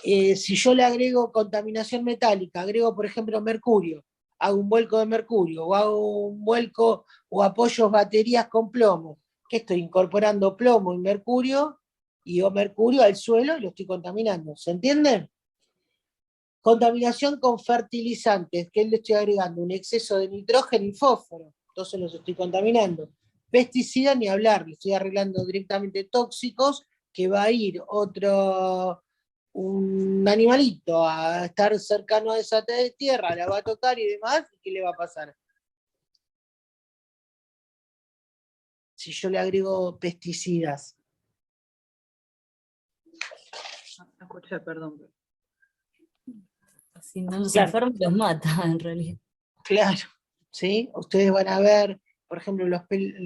Si yo le agrego contaminación metálica, agrego por ejemplo mercurio, hago un vuelco de mercurio, o hago un vuelco o apoyo baterías con plomo, que estoy incorporando plomo y mercurio al suelo y lo estoy contaminando. ¿Se entiende? Contaminación con fertilizantes, que le estoy agregando un exceso de nitrógeno y fósforo, entonces los estoy contaminando. Pesticidas ni hablar, le estoy arreglando directamente tóxicos, que va a ir un animalito a estar cercano a esa tierra, la va a tocar y demás, ¿y qué le va a pasar? Si yo le agrego pesticidas. No escuché, perdón. Si no los Claro. enfermos, los mata, en realidad. Claro, ¿sí? Ustedes van a ver, por ejemplo,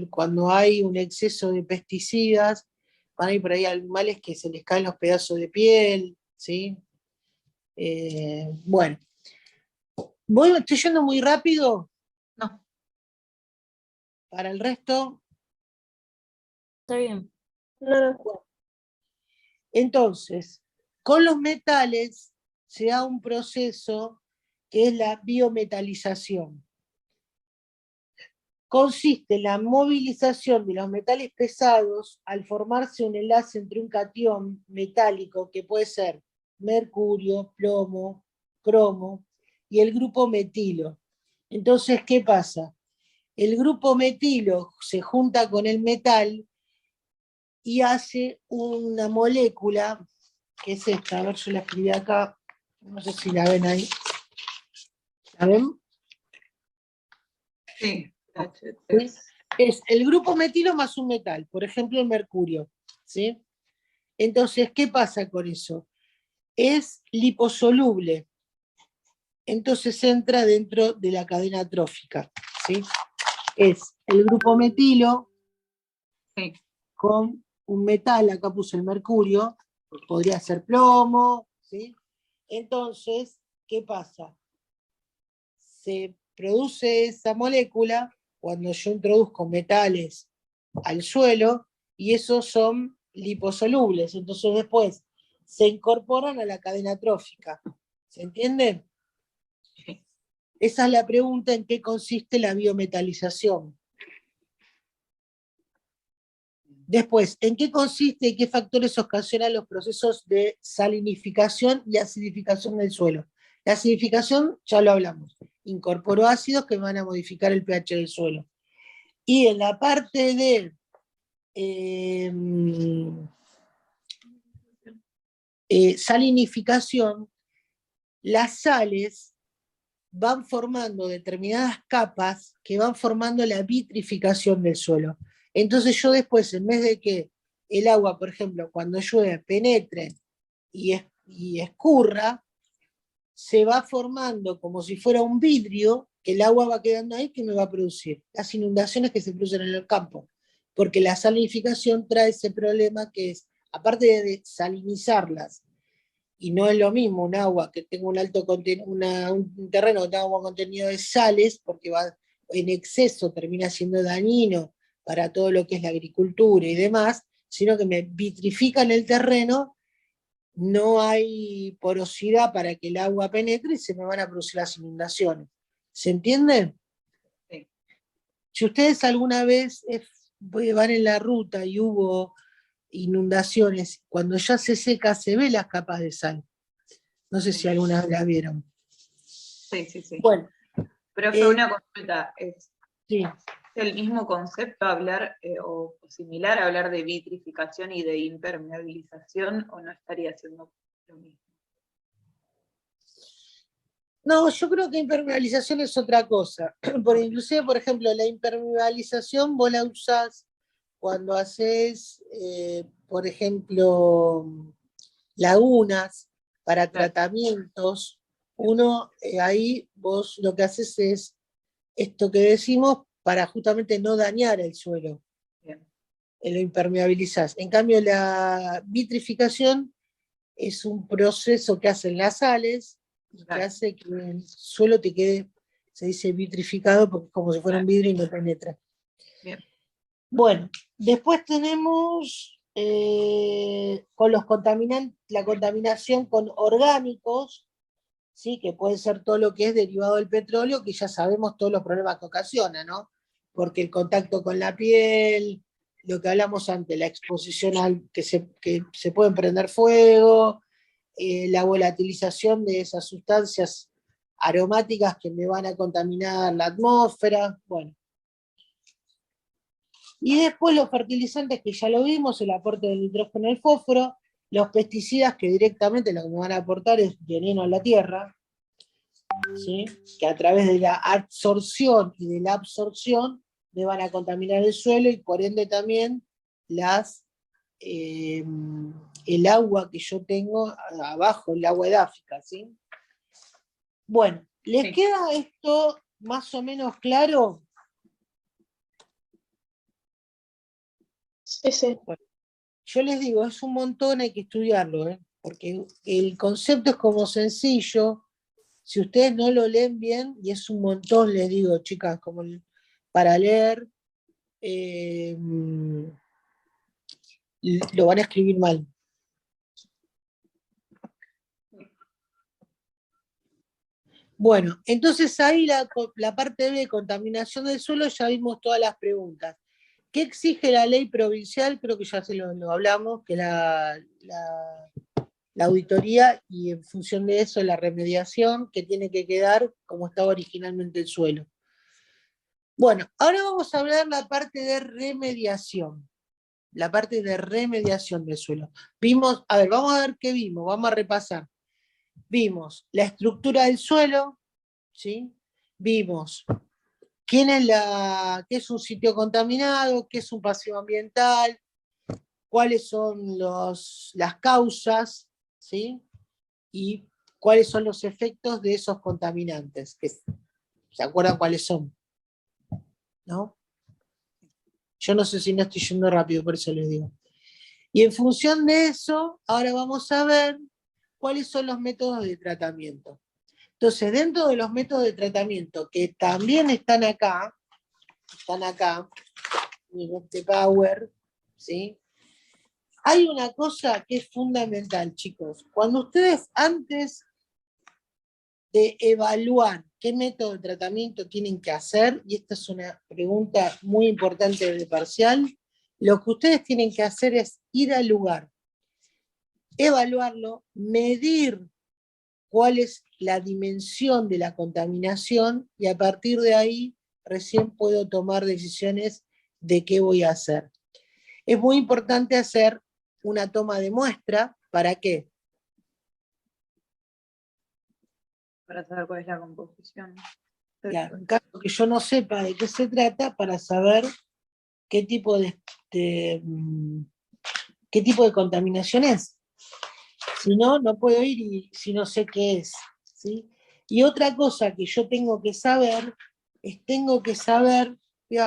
cuando hay un exceso de pesticidas, van a ir por ahí animales que se les caen los pedazos de piel, ¿sí? Bueno, estoy yendo muy rápido. No. Para el resto, Está bien. No, no. entonces, con los metales se da un proceso que es la biometalización. Consiste en la movilización de los metales pesados al formarse un enlace entre un catión metálico, que puede ser mercurio, plomo, cromo, y el grupo metilo. Entonces, ¿qué pasa? El grupo metilo se junta con el metal y hace una molécula, que es esta, a ver, yo la escribí acá, no sé si la ven ahí. ¿La ven? Sí. Es el grupo metilo más un metal, por ejemplo el mercurio, ¿sí? Entonces, ¿qué pasa con eso? Es liposoluble, entonces entra dentro de la cadena trófica, ¿sí? Es el grupo metilo Sí. con un metal, acá puse el mercurio, podría ser plomo, ¿sí? Entonces, ¿qué pasa? Se produce esa molécula cuando yo introduzco metales al suelo y esos son liposolubles, entonces después se incorporan a la cadena trófica. ¿Se entiende? Sí. Esa es la pregunta: ¿en qué consiste la biometalización? Después, ¿en qué consiste y qué factores ocasionan los procesos de salinificación y acidificación del suelo? La acidificación, ya lo hablamos, incorporó ácidos que van a modificar el pH del suelo. Y en la parte de salinificación, las sales van formando determinadas capas que van formando la vitrificación del suelo. Entonces yo después, en vez de que el agua, por ejemplo, cuando llueve, penetre y escurra, se va formando como si fuera un vidrio, que el agua va quedando ahí, que me va a producir las inundaciones que se producen en el campo. Porque la salinificación trae ese problema que es, aparte de salinizarlas, y no es lo mismo un agua que tenga un alto un terreno que tenga un contenido de sales, porque va en exceso, termina siendo dañino para todo lo que es la agricultura y demás, sino que me vitrifican el terreno, no hay porosidad para que el agua penetre y se me van a producir las inundaciones. ¿Se entiende? Sí. Si ustedes alguna vez van en la ruta y hubo inundaciones, cuando ya se seca se ve las capas de sal. No sé si alguna vez la vieron. Sí, sí, sí. Bueno. Profe, una consulta. Sí. ¿Es el mismo concepto hablar o similar a hablar de vitrificación y de impermeabilización o no estaría haciendo lo mismo? No, yo creo que impermeabilización es otra cosa. Porque inclusive, por ejemplo, la impermeabilización vos la usás cuando haces, por ejemplo, lagunas, para tratamientos, uno ahí vos lo que haces es esto que decimos para justamente no dañar el suelo. Bien. Lo impermeabilizás. En cambio, la vitrificación es un proceso que hacen las sales y que Claro. hace que el suelo te quede, se dice vitrificado, porque es como si fuera un vidrio y no penetra. Bien. Bueno, después tenemos con los contaminantes, la contaminación con orgánicos, ¿sí? Que puede ser todo lo que es derivado del petróleo, que ya sabemos todos los problemas que ocasiona, ¿no? Porque el contacto con la piel, lo que hablamos antes, la exposición al que se pueden prender fuego, la volatilización de esas sustancias aromáticas que me van a contaminar la atmósfera, bueno. Y después los fertilizantes que ya lo vimos, el aporte del nitrógeno y el fósforo, los pesticidas que directamente lo que me van a aportar es veneno a la tierra, ¿sí? Que a través de la absorción y de la absorción me van a contaminar el suelo y por ende también el agua que yo tengo abajo, el agua edáfica, ¿sí? Bueno, ¿les Sí. queda esto más o menos claro? Sí, sí. Yo les digo, es un montón, hay que estudiarlo, porque el concepto es como sencillo, si ustedes no lo leen bien, y es un montón, les digo, chicas, como para leer, lo van a escribir mal. Bueno, entonces ahí la parte B, contaminación del suelo, ya vimos todas las preguntas. ¿Qué exige la ley provincial? Creo que ya se lo hablamos, que la auditoría y en función de eso la remediación que tiene que quedar como estaba originalmente el suelo. Bueno, ahora vamos a hablar la parte de remediación. La parte de remediación del suelo. Vimos, a ver, vamos a ver qué vimos, vamos a repasar. Vimos la estructura del suelo, ¿sí? Vimos qué es un sitio contaminado, qué es un pasivo ambiental, cuáles son las causas, ¿sí? Y cuáles son los efectos de esos contaminantes, que se acuerdan cuáles son, ¿no? Yo no sé si no estoy yendo rápido, por eso les digo. Y en función de eso, ahora vamos a ver cuáles son los métodos de tratamiento. Entonces, dentro de los métodos de tratamiento que también están acá, en este Power, ¿sí? Hay una cosa que es fundamental, chicos. Cuando ustedes, antes de evaluar qué método de tratamiento tienen que hacer, y esta es una pregunta muy importante de parcial, lo que ustedes tienen que hacer es ir al lugar, evaluarlo, medir cuál es la dimensión de la contaminación y a partir de ahí recién puedo tomar decisiones de qué voy a hacer. Es muy importante hacer una toma de muestra, ¿para qué? Para saber cuál es la composición. Claro, en caso que yo no sepa de qué se trata, para saber qué tipo de contaminación es. Si no, no puedo ir si no sé qué es, ¿sí? Y otra cosa que yo tengo que saber,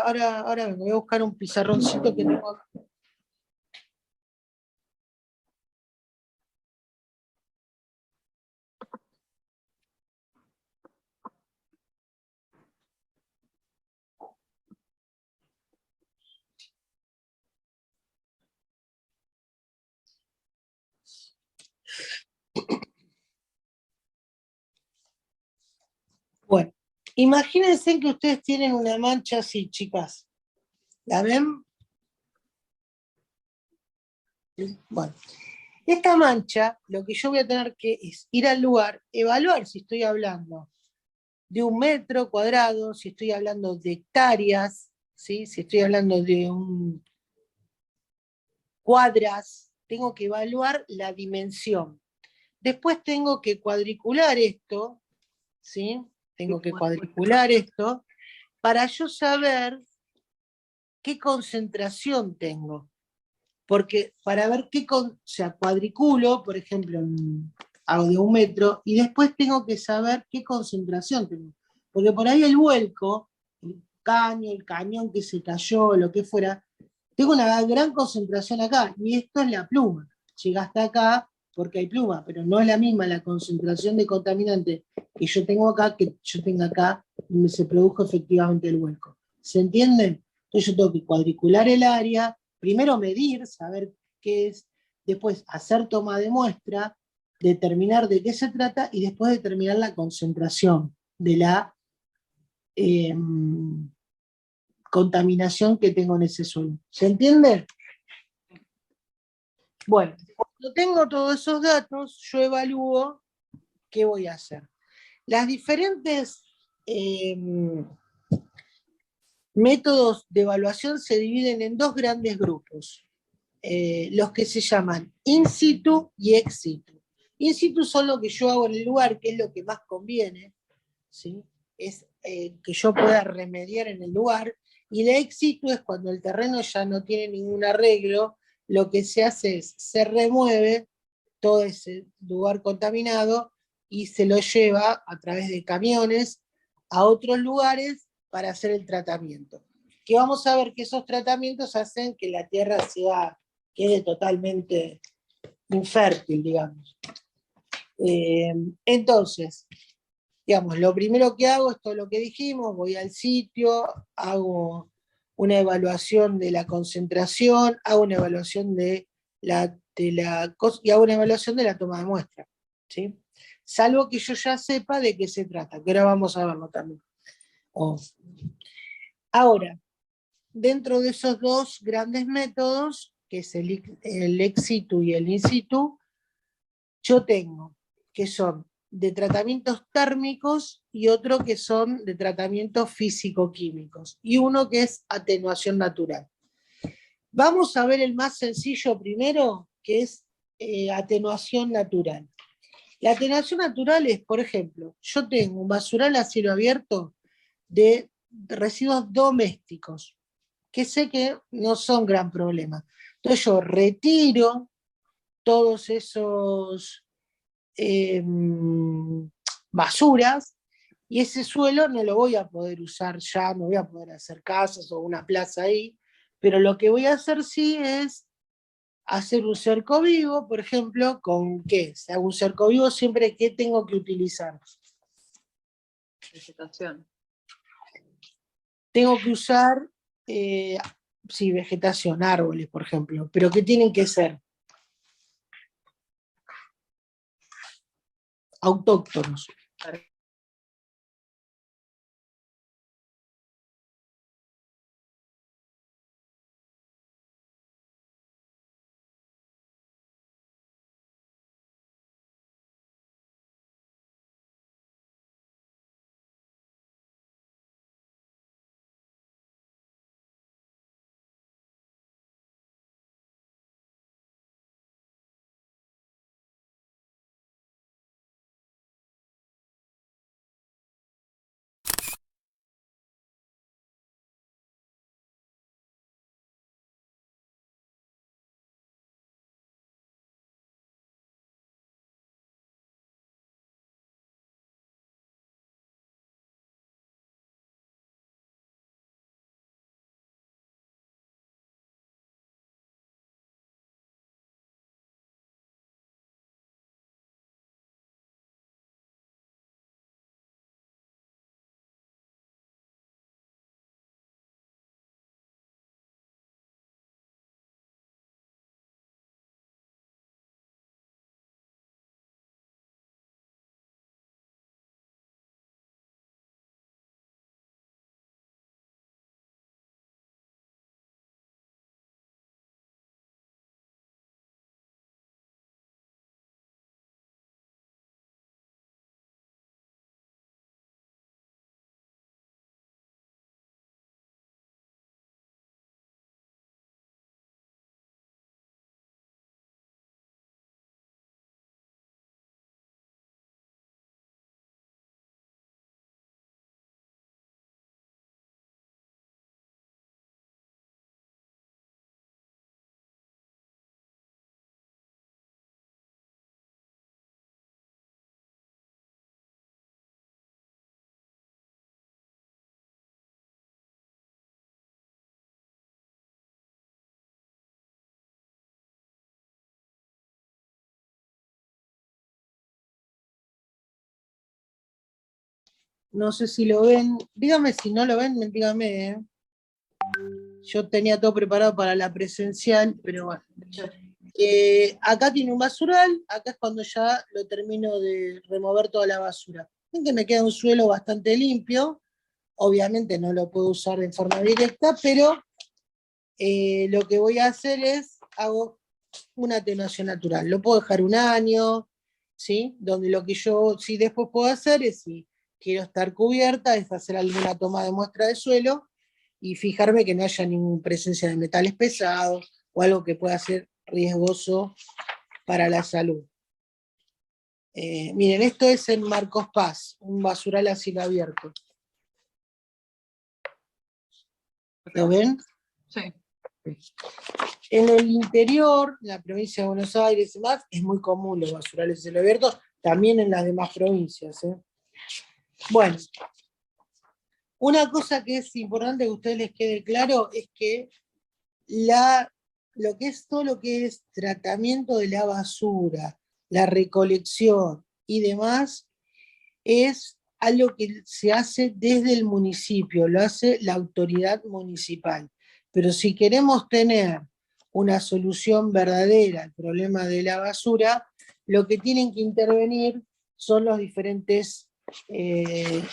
ahora me voy a buscar un pizarroncito que tengo acá. Bueno, imagínense que ustedes tienen una mancha así, chicas. ¿La ven? Bueno, esta mancha, lo que yo voy a tener que es ir al lugar, evaluar si estoy hablando de 1 metro cuadrado, si estoy hablando de hectáreas, ¿sí? Si estoy hablando de cuadras, tengo que evaluar la dimensión. Después tengo que cuadricular esto, ¿sí? Tengo que cuadricular esto para yo saber qué concentración tengo. Porque para ver cuadriculo, por ejemplo, hago de 1 metro, y después tengo que saber qué concentración tengo. Porque por ahí el vuelco, el cañón que se cayó, lo que fuera, tengo una gran concentración acá, y esto es la pluma. Llega hasta acá porque hay pluma, pero no es la misma la concentración de contaminante que yo tengo acá que yo tengo acá, donde se produjo efectivamente el vuelco. ¿Se entiende? Entonces yo tengo que cuadricular el área, primero medir, saber qué es, después hacer toma de muestra, determinar de qué se trata y después determinar la concentración de la contaminación que tengo en ese suelo. ¿Se entiende? Bueno, cuando tengo todos esos datos, yo evalúo qué voy a hacer. Las diferentes métodos de evaluación se dividen en 2 grandes grupos, los que se llaman in situ y ex situ. In situ son lo que yo hago en el lugar, que es lo que más conviene, ¿sí? Es que yo pueda remediar en el lugar, y la ex situ es cuando el terreno ya no tiene ningún arreglo, lo que se hace es, se remueve todo ese lugar contaminado y se lo lleva a través de camiones a otros lugares para hacer el tratamiento. Que vamos a ver que esos tratamientos hacen que la tierra quede totalmente infértil, digamos. Entonces, digamos, lo primero que hago es todo lo que dijimos, voy al sitio, hago una evaluación de la concentración, hago una evaluación y hago una evaluación de la toma de muestra, ¿sí? Salvo que yo ya sepa de qué se trata, que ahora vamos a verlo también. Ahora, dentro de esos 2 grandes métodos, que es el ex situ y el in situ, yo tengo que son de tratamientos térmicos y otro que son de tratamientos físico-químicos, y uno que es atenuación natural. Vamos a ver el más sencillo primero, que es atenuación natural. La atenuación natural es, por ejemplo, yo tengo un basural a cielo abierto de residuos domésticos, que sé que no son gran problema. Entonces yo retiro todos esos basuras, y ese suelo no lo voy a poder usar ya, no voy a poder hacer casas o una plaza ahí, pero lo que voy a hacer sí es hacer un cerco vivo, por ejemplo. ¿Con qué? Si hago un cerco vivo, siempre, ¿qué tengo que utilizar? Vegetación. Tengo que usar, sí, vegetación, árboles, por ejemplo, pero ¿qué tienen que ser? Autóctonos. No sé si lo ven. Dígame si no lo ven, dígame, ¿eh? Yo tenía todo preparado para la presencial, pero bueno. Acá tiene un basural, acá es cuando ya lo termino de remover toda la basura. Ven que me queda un suelo bastante limpio, obviamente no lo puedo usar de forma directa, pero lo que voy a hacer es, hago una atenuación natural. Lo puedo dejar un año, ¿sí? Donde lo que yo sí después puedo hacer es, si quiero estar cubierta, es hacer alguna toma de muestra de suelo y fijarme que no haya ninguna presencia de metales pesados o algo que pueda ser riesgoso para la salud. Miren, esto es en Marcos Paz, un basural a cielo abierto. ¿Lo ven? Sí. En el interior, en la provincia de Buenos Aires y más, es muy común los basurales a cielo abierto, también en las demás provincias. Bueno, una cosa que es importante que a ustedes les quede claro es que lo que es todo lo que es tratamiento de la basura, la recolección y demás, es algo que se hace desde el municipio, lo hace la autoridad municipal. Pero si queremos tener una solución verdadera al problema de la basura, lo que tienen que intervenir son los diferentes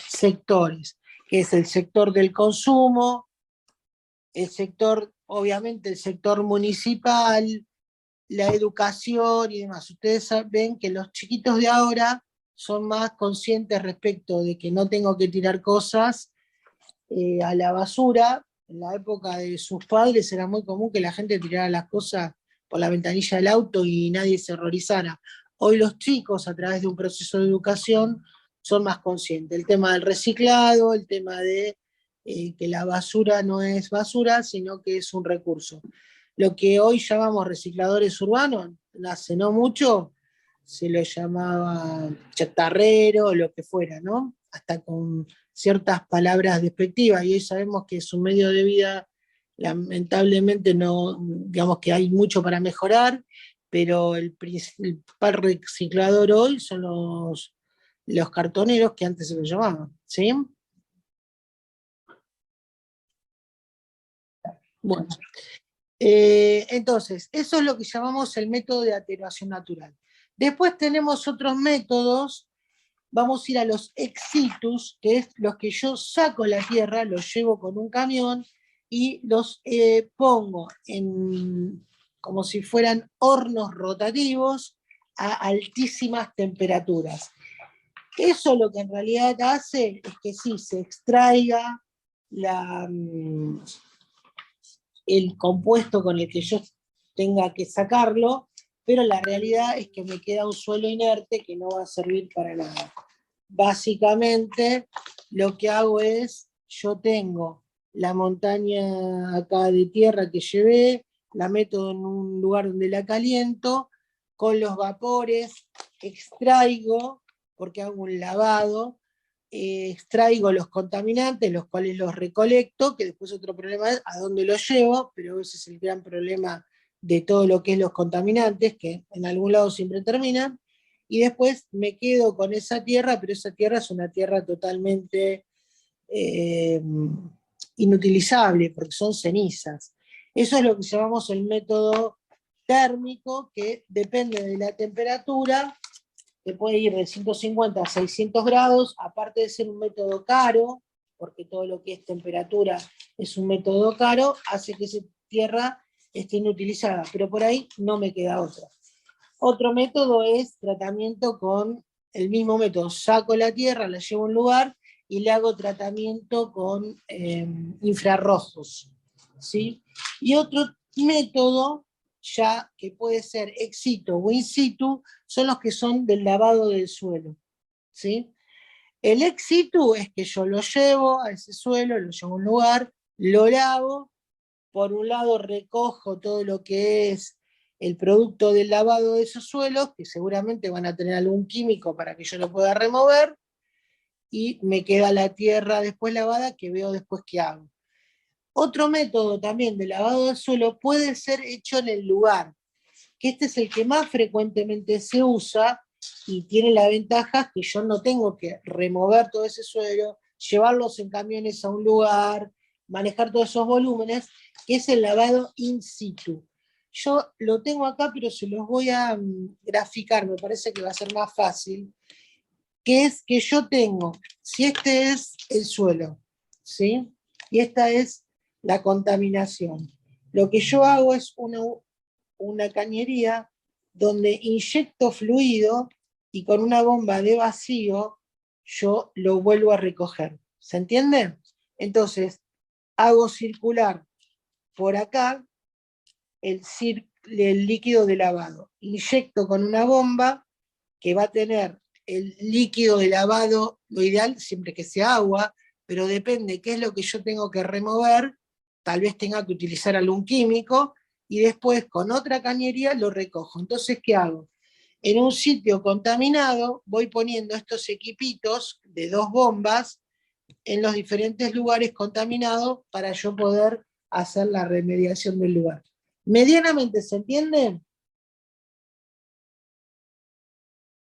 sectores, que es el sector del consumo, el sector, obviamente el sector municipal, la educación y demás. Ustedes ven que los chiquitos de ahora son más conscientes respecto de que no tengo que tirar cosas a la basura. En la época de sus padres era muy común que la gente tirara las cosas por la ventanilla del auto y nadie se horrorizara. Hoy los chicos, a través de un proceso de educación, son más conscientes. El tema del reciclado, el tema de que la basura no es basura, sino que es un recurso. Lo que hoy llamamos recicladores urbanos, hace no mucho, se lo llamaba chatarrero, o lo que fuera, ¿no? Hasta con ciertas palabras despectivas, y hoy sabemos que es un medio de vida, lamentablemente no, digamos que hay mucho para mejorar, pero el principal reciclador hoy son los cartoneros, que antes se lo llamaban, ¿sí? Bueno, entonces, eso es lo que llamamos el método de atenuación natural. Después tenemos otros métodos. Vamos a ir a los ex situs, que es los que yo saco la tierra, los llevo con un camión y los pongo como si fueran hornos rotativos a altísimas temperaturas. Eso lo que en realidad hace es que sí, se extraiga el compuesto con el que yo tenga que sacarlo, pero la realidad es que me queda un suelo inerte que no va a servir para nada. Básicamente, lo que hago es, yo tengo la montaña acá de tierra que llevé, la meto en un lugar donde la caliento, con los vapores extraigo, porque hago un lavado, extraigo los contaminantes, los cuales los recolecto, que después otro problema es a dónde los llevo, pero ese es el gran problema de todo lo que es los contaminantes, que en algún lado siempre terminan, y después me quedo con esa tierra, pero esa tierra es una tierra totalmente inutilizable, porque son cenizas. Eso es lo que llamamos el método térmico, que depende de la temperatura, que puede ir de 150 a 600 grados, aparte de ser un método caro, porque todo lo que es temperatura es un método caro, hace que esa tierra esté inutilizada, pero por ahí no me queda otra. Otro método es tratamiento con el mismo método. Saco la tierra, la llevo a un lugar y le hago tratamiento con infrarrojos, ¿sí? Y otro método, ya que puede ser ex situ o in situ, son los que son del lavado del suelo, ¿sí? El ex situ es que yo lo llevo a ese suelo, lo llevo a un lugar, lo lavo, por un lado recojo todo lo que es el producto del lavado de esos suelos, que seguramente van a tener algún químico para que yo lo pueda remover, y me queda la tierra después lavada, que veo después qué hago. Otro método también de lavado del suelo puede ser hecho en el lugar, que este es el que más frecuentemente se usa y tiene la ventaja que yo no tengo que remover todo ese suelo, llevarlos en camiones a un lugar, manejar todos esos volúmenes, que es el lavado in situ. Yo lo tengo acá, pero se los voy a graficar, me parece que va a ser más fácil, que es que yo tengo, si este es el suelo, ¿sí? Y esta es la contaminación. Lo que yo hago es una cañería donde inyecto fluido y con una bomba de vacío yo lo vuelvo a recoger. ¿Se entiende? Entonces, hago circular por acá el líquido de lavado. Inyecto con una bomba que va a tener el líquido de lavado, lo ideal siempre que sea agua, pero depende qué es lo que yo tengo que remover, tal vez tenga que utilizar algún químico, y después con otra cañería lo recojo. Entonces, ¿qué hago? En un sitio contaminado voy poniendo estos equipitos de 2 bombas en los diferentes lugares contaminados para yo poder hacer la remediación del lugar. ¿Medianamente se entiende?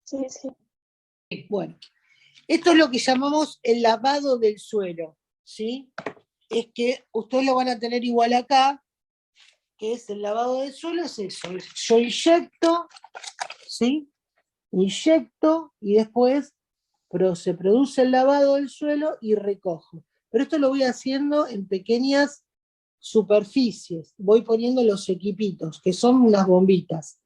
Sí, sí. Bueno, esto es lo que llamamos el lavado del suelo, ¿sí? Es que ustedes lo van a tener igual acá, que es el lavado del suelo, es eso. Yo inyecto, ¿sí? Inyecto y después se produce el lavado del suelo y recojo. Pero esto lo voy haciendo en pequeñas superficies. Voy poniendo los equipitos, que son unas bombitas,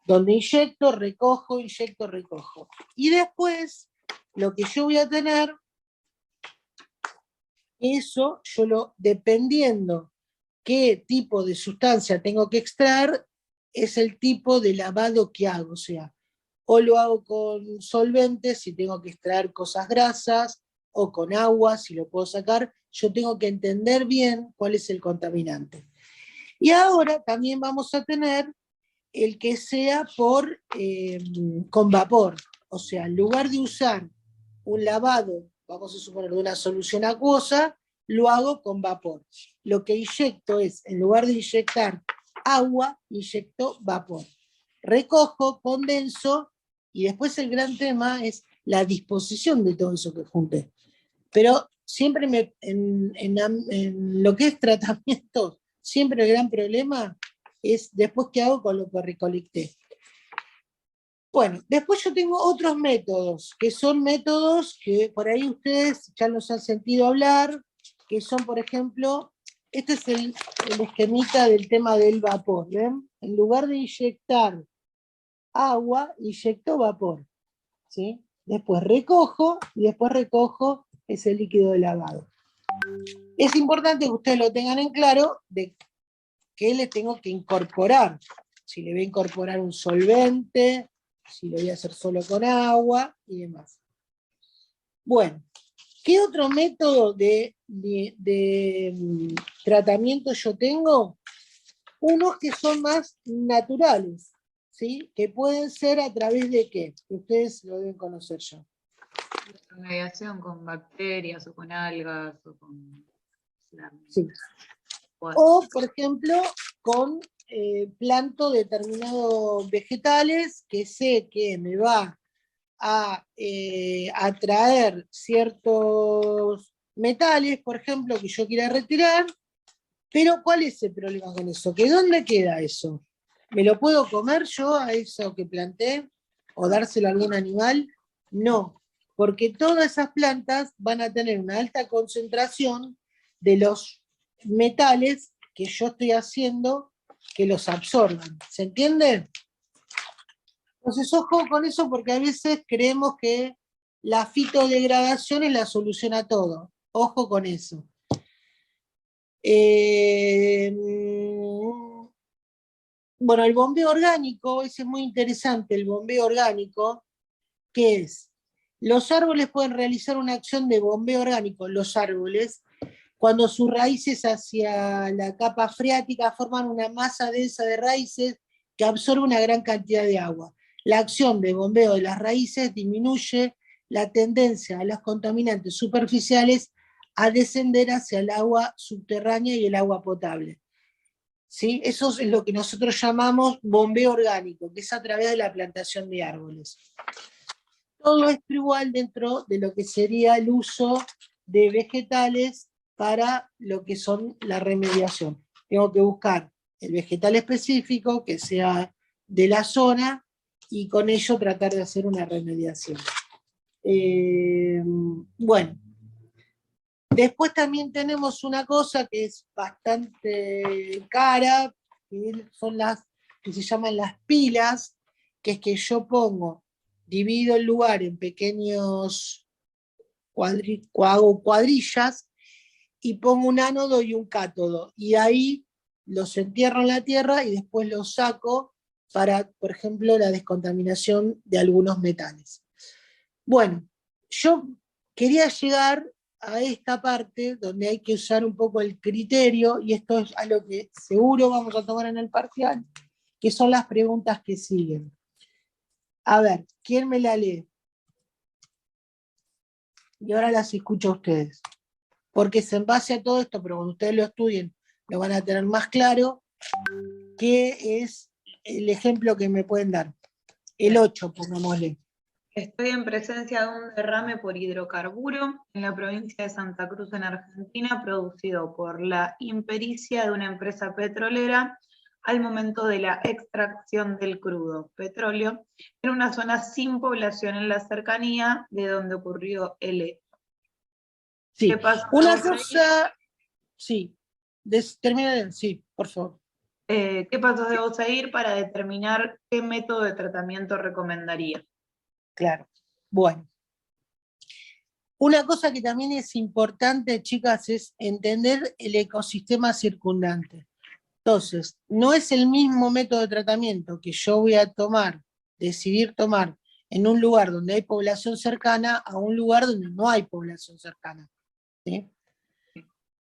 donde inyecto, recojo, inyecto, recojo. Y después, lo que yo voy a tener, eso, dependiendo qué tipo de sustancia tengo que extraer, es el tipo de lavado que hago. O sea, o lo hago con solventes si tengo que extraer cosas grasas, o con agua si lo puedo sacar. Yo tengo que entender bien cuál es el contaminante. Y ahora también vamos a tener el que sea con vapor. O sea, en lugar de usar un lavado, vamos a suponer, de una solución acuosa, lo hago con vapor. Lo que inyecto es, en lugar de inyectar agua, inyecto vapor. Recojo, condenso, y después el gran tema es la disposición de todo eso que junté. Pero siempre en lo que es tratamiento, siempre el gran problema es después qué hago con lo que recolecté. Bueno, después yo tengo otros métodos, que son métodos que por ahí ustedes ya los han sentido hablar, que son, por ejemplo, este es el esquemita del tema del vapor, ¿ven? En lugar de inyectar agua, inyecto vapor, ¿sí? Después recojo, y después recojo ese líquido de lavado. Es importante que ustedes lo tengan en claro de qué le tengo que incorporar. Si le voy a incorporar un solvente, si lo voy a hacer solo con agua y demás. Bueno, ¿qué otro método de tratamiento yo tengo? Unos que son más naturales, ¿sí? Que pueden ser a través de qué, que ustedes lo deben conocer ya. Remediación con bacterias o con algas o con... Sí. O, por ejemplo, con planto determinados vegetales que sé que me va a atraer ciertos metales, por ejemplo, que yo quiera retirar, pero ¿cuál es el problema con eso? ¿Que dónde queda eso? ¿Me lo puedo comer yo a eso que planté? ¿O dárselo a algún animal? No, porque todas esas plantas van a tener una alta concentración de los metales que yo estoy haciendo que los absorban. ¿Se entiende? Entonces, ojo con eso, porque a veces creemos que la fitodegradación es la solución a todo. Ojo con eso. Bueno, el bombeo orgánico, ese es muy interesante, el bombeo orgánico, ¿qué es? Los árboles pueden realizar una acción de bombeo orgánico, los árboles, cuando sus raíces hacia la capa freática forman una masa densa de raíces que absorbe una gran cantidad de agua. La acción de bombeo de las raíces disminuye la tendencia a los contaminantes superficiales a descender hacia el agua subterránea y el agua potable. ¿Sí? Eso es lo que nosotros llamamos bombeo orgánico, que es a través de la plantación de árboles. Todo esto igual dentro de lo que sería el uso de vegetales para lo que son la remediación. Tengo que buscar el vegetal específico que sea de la zona y con ello tratar de hacer una remediación. Bueno, después también tenemos una cosa que es bastante cara, que son las que se llaman las pilas, que es que yo divido el lugar en pequeños hago cuadrillas y pongo un ánodo y un cátodo, y ahí los entierro en la tierra y después los saco para, por ejemplo, la descontaminación de algunos metales. Bueno, yo quería llegar a esta parte donde hay que usar un poco el criterio, y esto es algo que seguro vamos a tomar en el parcial, que son las preguntas que siguen. A ver, ¿quién me la lee? Y ahora las escucho a ustedes. Porque es en base a todo esto, pero cuando ustedes lo estudien, lo van a tener más claro, qué es el ejemplo que me pueden dar. El 8, pongámosle. Estoy en presencia de un derrame por hidrocarburo en la provincia de Santa Cruz, en Argentina, producido por la impericia de una empresa petrolera al momento de la extracción del crudo petróleo en una zona sin población en la cercanía de donde ocurrió el hecho. Sí, ¿Qué pasa? una cosa, sí, termina, sí, por favor. ¿Qué pasos debo seguir para determinar qué método de tratamiento recomendaría? Claro, bueno. Una cosa que también es importante, chicas, es entender el ecosistema circundante. Entonces, no es el mismo método de tratamiento que yo voy a decidir tomar en un lugar donde hay población cercana a un lugar donde no hay población cercana. ¿Sí?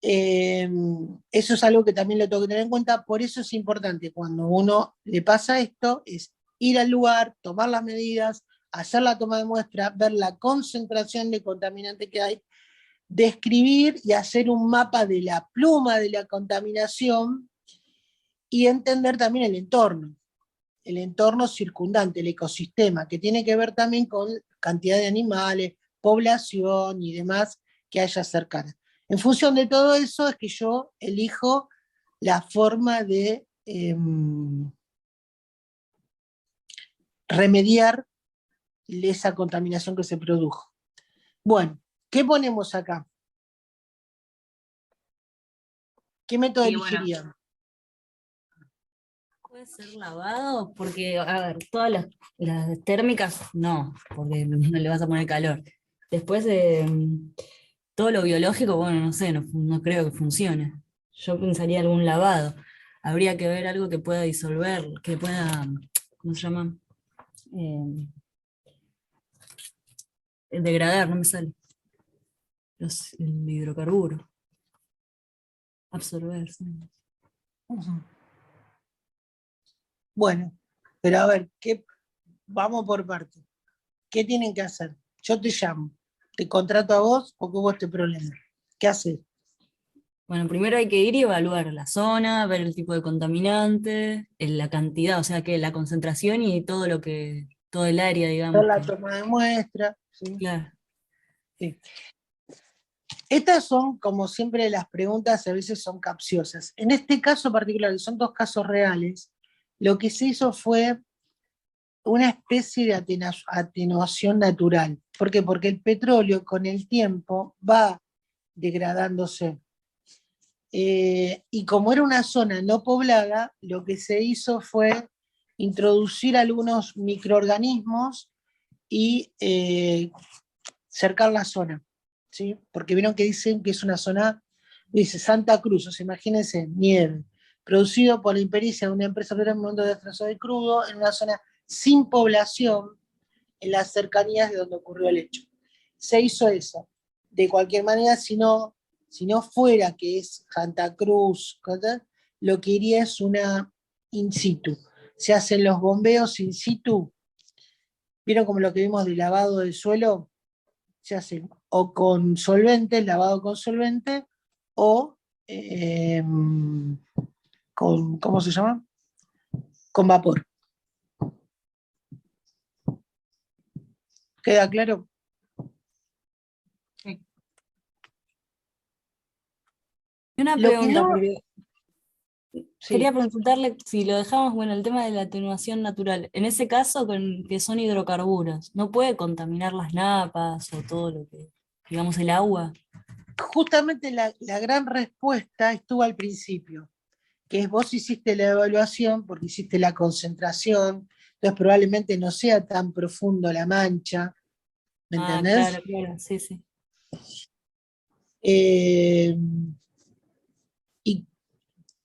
Eso es algo que también lo tengo que tener en cuenta, por eso es importante cuando uno le pasa esto, es ir al lugar, tomar las medidas, hacer la toma de muestra, ver la concentración de contaminante que hay, describir y hacer un mapa de la pluma de la contaminación y entender también el entorno circundante, el ecosistema, que tiene que ver también con cantidad de animales, población y demás que haya cercana. En función de todo eso es que yo elijo la forma de remediar esa contaminación que se produjo. Bueno, ¿qué ponemos acá? ¿Qué método elegirían? ¿Puede ser lavado? Porque, a ver, todas las térmicas, no, porque no le vas a poner calor. Después, todo lo biológico, bueno, no sé, no creo que funcione. Yo pensaría algún lavado. Habría que ver algo que pueda disolver, que pueda, ¿cómo se llama? Degradar, no me sale. El hidrocarburo. Absorber, sí. Bueno, pero a ver, vamos por partes. ¿Qué tienen que hacer? Yo te llamo, te contrato a vos porque hubo este problema. ¿Qué haces? Bueno, primero hay que ir y evaluar la zona, ver el tipo de contaminante, la cantidad, o sea que la concentración y todo todo el área, digamos. Hacer la toma de muestra. ¿Sí? Claro. Sí. Estas son, como siempre, las preguntas a veces son capciosas. En este caso particular, que son 2 casos reales, lo que se hizo fue una especie de atenuación natural. ¿Por qué? Porque el petróleo con el tiempo va degradándose. Y como era una zona no poblada, lo que se hizo fue introducir algunos microorganismos y cercar la zona, ¿sí? Porque vieron que dicen que es una zona, dice Santa Cruz, o sea, imagínense, nieve, producido por la impericia de una empresa en el mundo de extracción de crudo en una zona sin población en las cercanías de donde ocurrió el hecho. Se hizo eso. De cualquier manera, si no fuera que es Santa Cruz, lo que iría es una in situ. Se hacen los bombeos in situ. ¿Vieron como lo que vimos de lavado del suelo? Se hacen o con solvente, lavado con solvente, o con, ¿cómo se llama? Con vapor. ¿Queda claro? Sí. Y una Lo que pregunta, no, porque sí, quería preguntarle si lo dejamos, bueno, el tema de la atenuación natural. En ese caso, con que son hidrocarburos, ¿no puede contaminar las napas o todo lo que, digamos, el agua? justamente la gran respuesta estuvo al principio, que es vos hiciste la evaluación porque hiciste la concentración, entonces probablemente no sea tan profundo la mancha, ¿me Ah, entendés? claro, claro, sí, sí. Eh, y,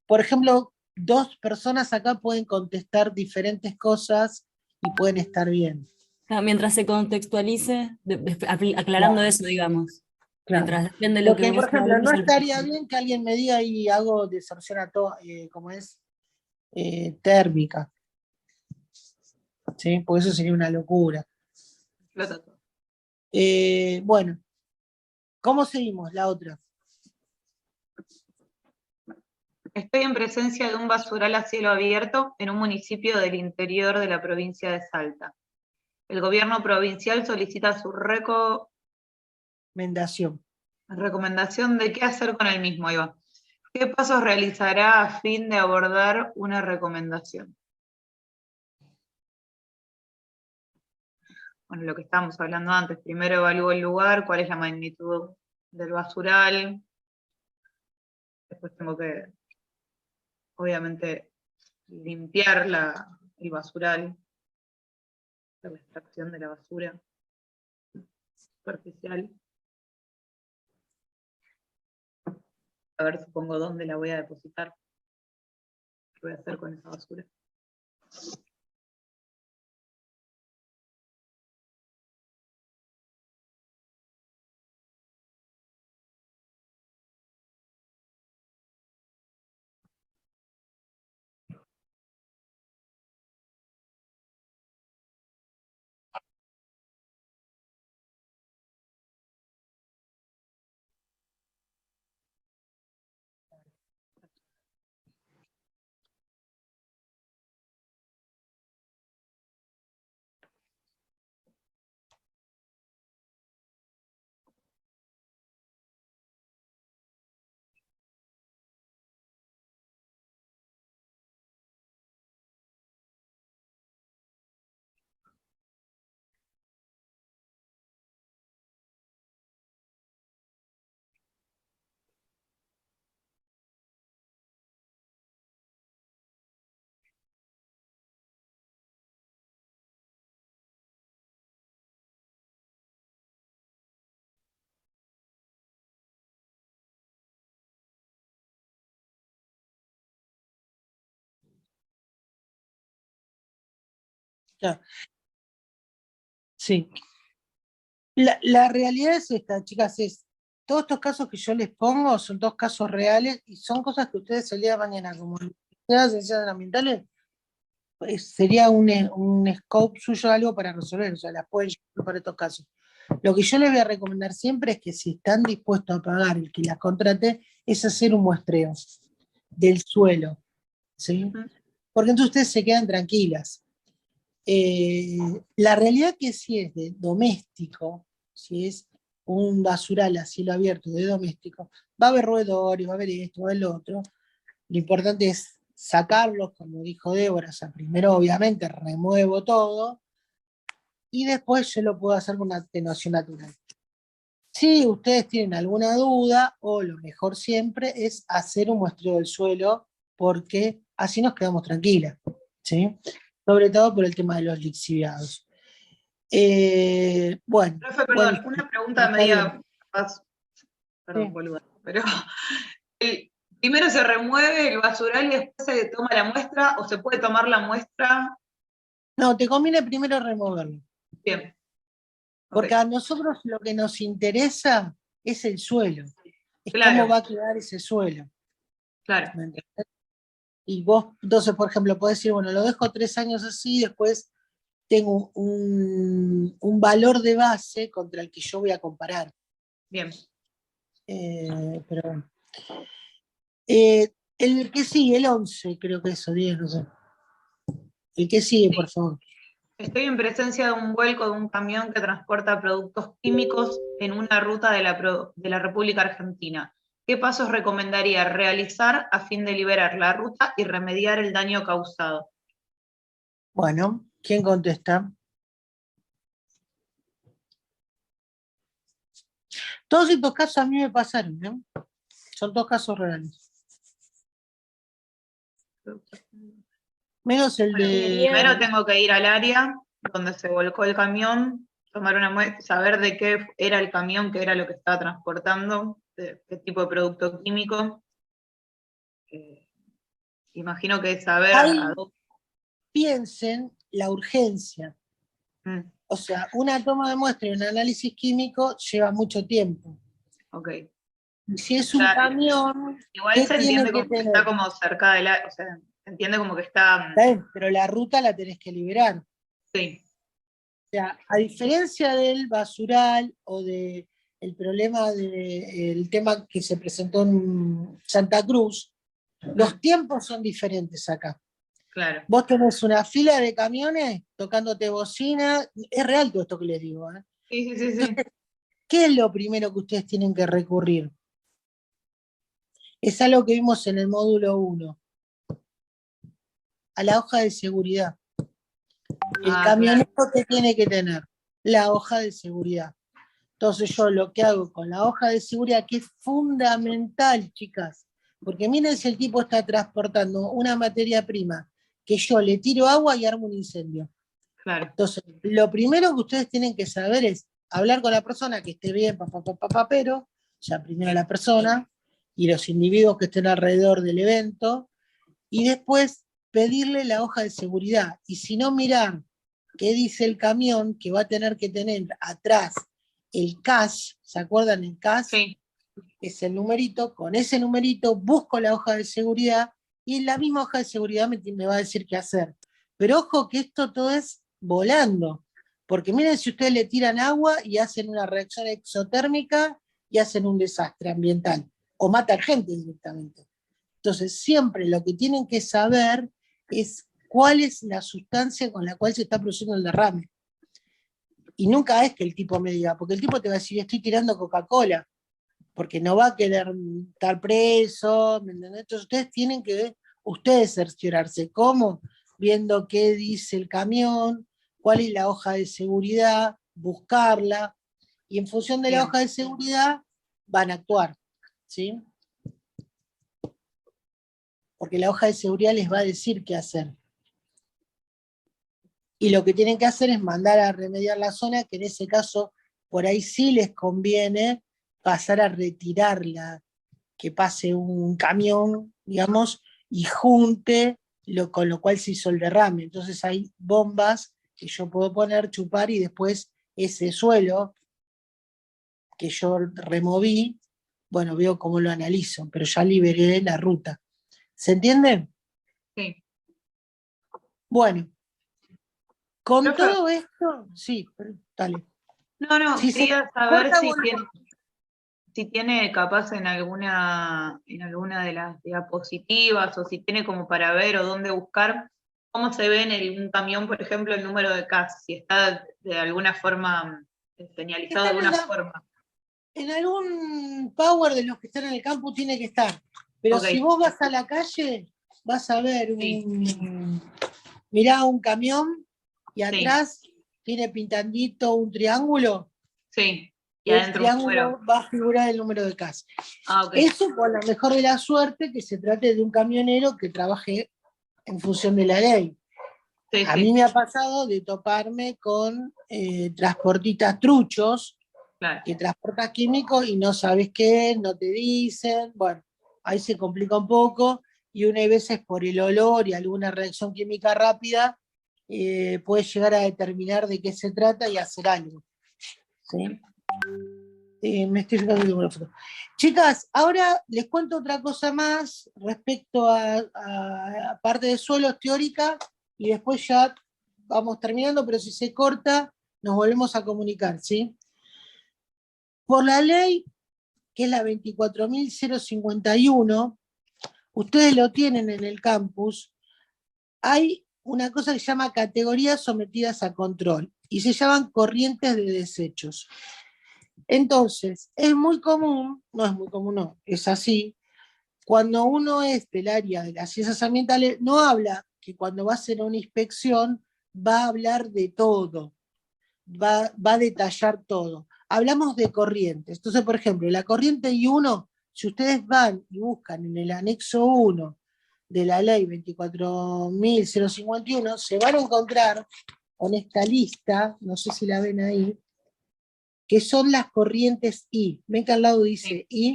por ejemplo, dos personas acá pueden contestar diferentes cosas y pueden estar bien. Claro, mientras se contextualice, aclarando Claro, eso, digamos. claro. Mientras depende de lo que Porque, por vos ejemplo, no evalues al estaría principio. bien que alguien me diga y hago desorción como es térmica, ¿sí? Porque eso sería una locura. Explota todo. Bueno, ¿cómo seguimos? La otra. Estoy en presencia de un basural a cielo abierto en un municipio del interior de la provincia de Salta. El gobierno provincial solicita su Mendación. recomendación de qué hacer con el mismo. Ahí va. ¿Qué pasos realizará a fin de abordar una recomendación? Bueno, lo que estábamos hablando antes. Primero evalúo el lugar, cuál es la magnitud del basural. Después tengo que, obviamente, limpiar el basural, la extracción de la basura superficial. A ver, supongo, dónde la voy a depositar. ¿Qué voy a hacer con esa basura? Claro. Sí. La realidad es esta, chicas, todos estos casos que yo les pongo son dos casos reales y son cosas que ustedes el día de mañana, como ciencias ambientales, pues, sería un scope suyo algo para resolver, o sea, las pueden llevar para estos casos. Lo que yo les voy a recomendar siempre es que si están dispuestos a pagar el que las contrate, es hacer un muestreo del suelo, ¿sí? Porque entonces ustedes se quedan tranquilas. La realidad que si es de doméstico, si es un basural a cielo abierto de doméstico, va a haber roedores, va a haber esto, va a haber lo otro. Lo importante es sacarlos, como dijo Débora, o sea, primero obviamente remuevo todo y después yo lo puedo hacer con una atenuación natural. Si ustedes tienen alguna duda, o lo mejor siempre es hacer un muestreo del suelo, porque así nos quedamos tranquilas, ¿sí? Sobre todo por el tema de los lixiviados. Bueno, Profe, perdón, buenísimo. una pregunta Está bien. media, perdón, Sí. boluda, pero primero se remueve el basural y después se toma la muestra, o se puede tomar la muestra. No, te conviene primero removerlo, Bien, ok, porque a nosotros lo que nos interesa es el suelo, es cómo claro, va a quedar ese suelo. claro, ¿Me entendés? Y vos, entonces, por ejemplo, podés decir, bueno, lo dejo 3 años así, después tengo un valor de base contra el que yo voy a comparar. bien. Pero bueno. El que sigue, el 11, creo que eso, 10, no sé. El que sigue, por Sí. favor. Estoy en presencia de un vuelco de un camión que transporta productos químicos en una ruta de la República Argentina. ¿qué pasos recomendaría realizar a fin de liberar la ruta y remediar el daño causado? Bueno, ¿quién contesta? Todos estos casos a mí me pasaron, ¿eh? Son todos casos reales. Menos el Bueno, de... primero tengo que ir al área donde se volcó el camión, tomar una muestra, saber de qué era el camión, qué era lo que estaba transportando, de qué tipo de producto químico. Imagino que saber Ahí a dónde. piensen la urgencia. O sea, una toma de muestra y un análisis químico lleva mucho tiempo. Ok. Y si es un camión, Igual ¿qué se tiene entiende que como que tener? está como cerca de la, o sea, se entiende como que está, Está bien, pero la ruta la tenés que liberar. sí, O sea, a diferencia del basural o de el problema del tema que se presentó en Santa Cruz, los tiempos son diferentes acá. claro. Vos tenés una fila de camiones tocándote bocina, es real todo esto que les digo, ¿eh? Sí, sí, sí, sí. Entonces, ¿qué es lo primero que ustedes tienen que recurrir? Es algo que vimos en el módulo 1, a la hoja de seguridad. El camionero que tiene que tener la hoja de seguridad. Entonces yo lo que hago con la hoja de seguridad, que es fundamental, chicas, porque miren si el tipo está transportando una materia prima, que yo le tiro agua y armo un incendio. Claro. Entonces, lo primero que ustedes tienen que saber es hablar con la persona que esté bien, pero, o sea, primero la persona y los individuos que estén alrededor del evento, y después pedirle la hoja de seguridad. Y si no, mirar qué dice el camión, que va a tener que tener atrás el CAS, ¿se acuerdan el CAS? Sí. Es el numerito, con ese numerito busco la hoja de seguridad y en la misma hoja de seguridad me va a decir qué hacer. Pero ojo que esto todo es volando, porque miren si ustedes le tiran agua y hacen una reacción exotérmica y hacen un desastre ambiental, o matan gente directamente. Entonces siempre lo que tienen que saber es cuál es la sustancia con la cual se está produciendo el derrame. Y nunca es que el tipo me diga, porque el tipo te va a decir, estoy tirando Coca-Cola, porque no va a querer estar preso, ¿me entendés? Entonces ustedes tienen que, ustedes cerciorarse, ¿cómo? Viendo qué dice el camión, cuál es la hoja de seguridad, buscarla, y en función de la hoja de seguridad van a actuar, ¿sí? Porque la hoja de seguridad les va a decir qué hacer. Y lo que tienen que hacer es mandar a remediar la zona, que en ese caso por ahí sí les conviene pasar a retirarla, que pase un camión, digamos, y junte con lo cual se hizo el derrame. Entonces hay bombas que yo puedo poner, chupar, y después ese suelo que yo removí, bueno, veo cómo lo analizo, pero ya liberé la ruta. ¿Se entiende? Sí. Bueno, con Profe, todo esto, sí, dale. no, Si se quería saber corta, si tiene capaz en alguna de las diapositivas o si tiene como para ver o dónde buscar cómo se ve en un camión, por ejemplo, el número de CAS, si está de alguna forma señalizado de alguna forma. En algún power de los que están en el campo tiene que estar. Pero Ok. si vos vas a la calle, vas a ver mirá un camión y atrás tiene pintandito un triángulo. Sí. Y El adentro un triángulo número. va a figurar el número de casa. Ok. Eso con la mejor de la suerte que se trate de un camionero que trabaje en función de la ley. Sí, A mí me ha pasado de toparme con transportistas truchos, claro, que transportas químicos y no sabes qué, no te dicen, bueno, ahí se complica un poco, y una veces por el olor y alguna reacción química rápida, puedes llegar a determinar de qué se trata y hacer algo. ¿Sí? Me estoy fijando en una foto. Chicas, ahora les cuento otra cosa más respecto a parte de suelos teórica, y después ya vamos terminando, pero si se corta, nos volvemos a comunicar, ¿sí? Por la ley, que es la 24.051, ustedes lo tienen en el campus, hay una cosa que se llama categorías sometidas a control, y se llaman corrientes de desechos. Entonces, es muy común, no es muy común, no, es así, cuando uno es del área de las ciencias ambientales, no habla que cuando va a hacer una inspección va a hablar de todo, va a detallar todo. Hablamos de corrientes. Entonces, por ejemplo, la corriente I1, si ustedes van y buscan en el anexo 1 de la ley 24.051, se van a encontrar con esta lista, no sé si la ven ahí, que son las corrientes I. Ven que al lado dice I.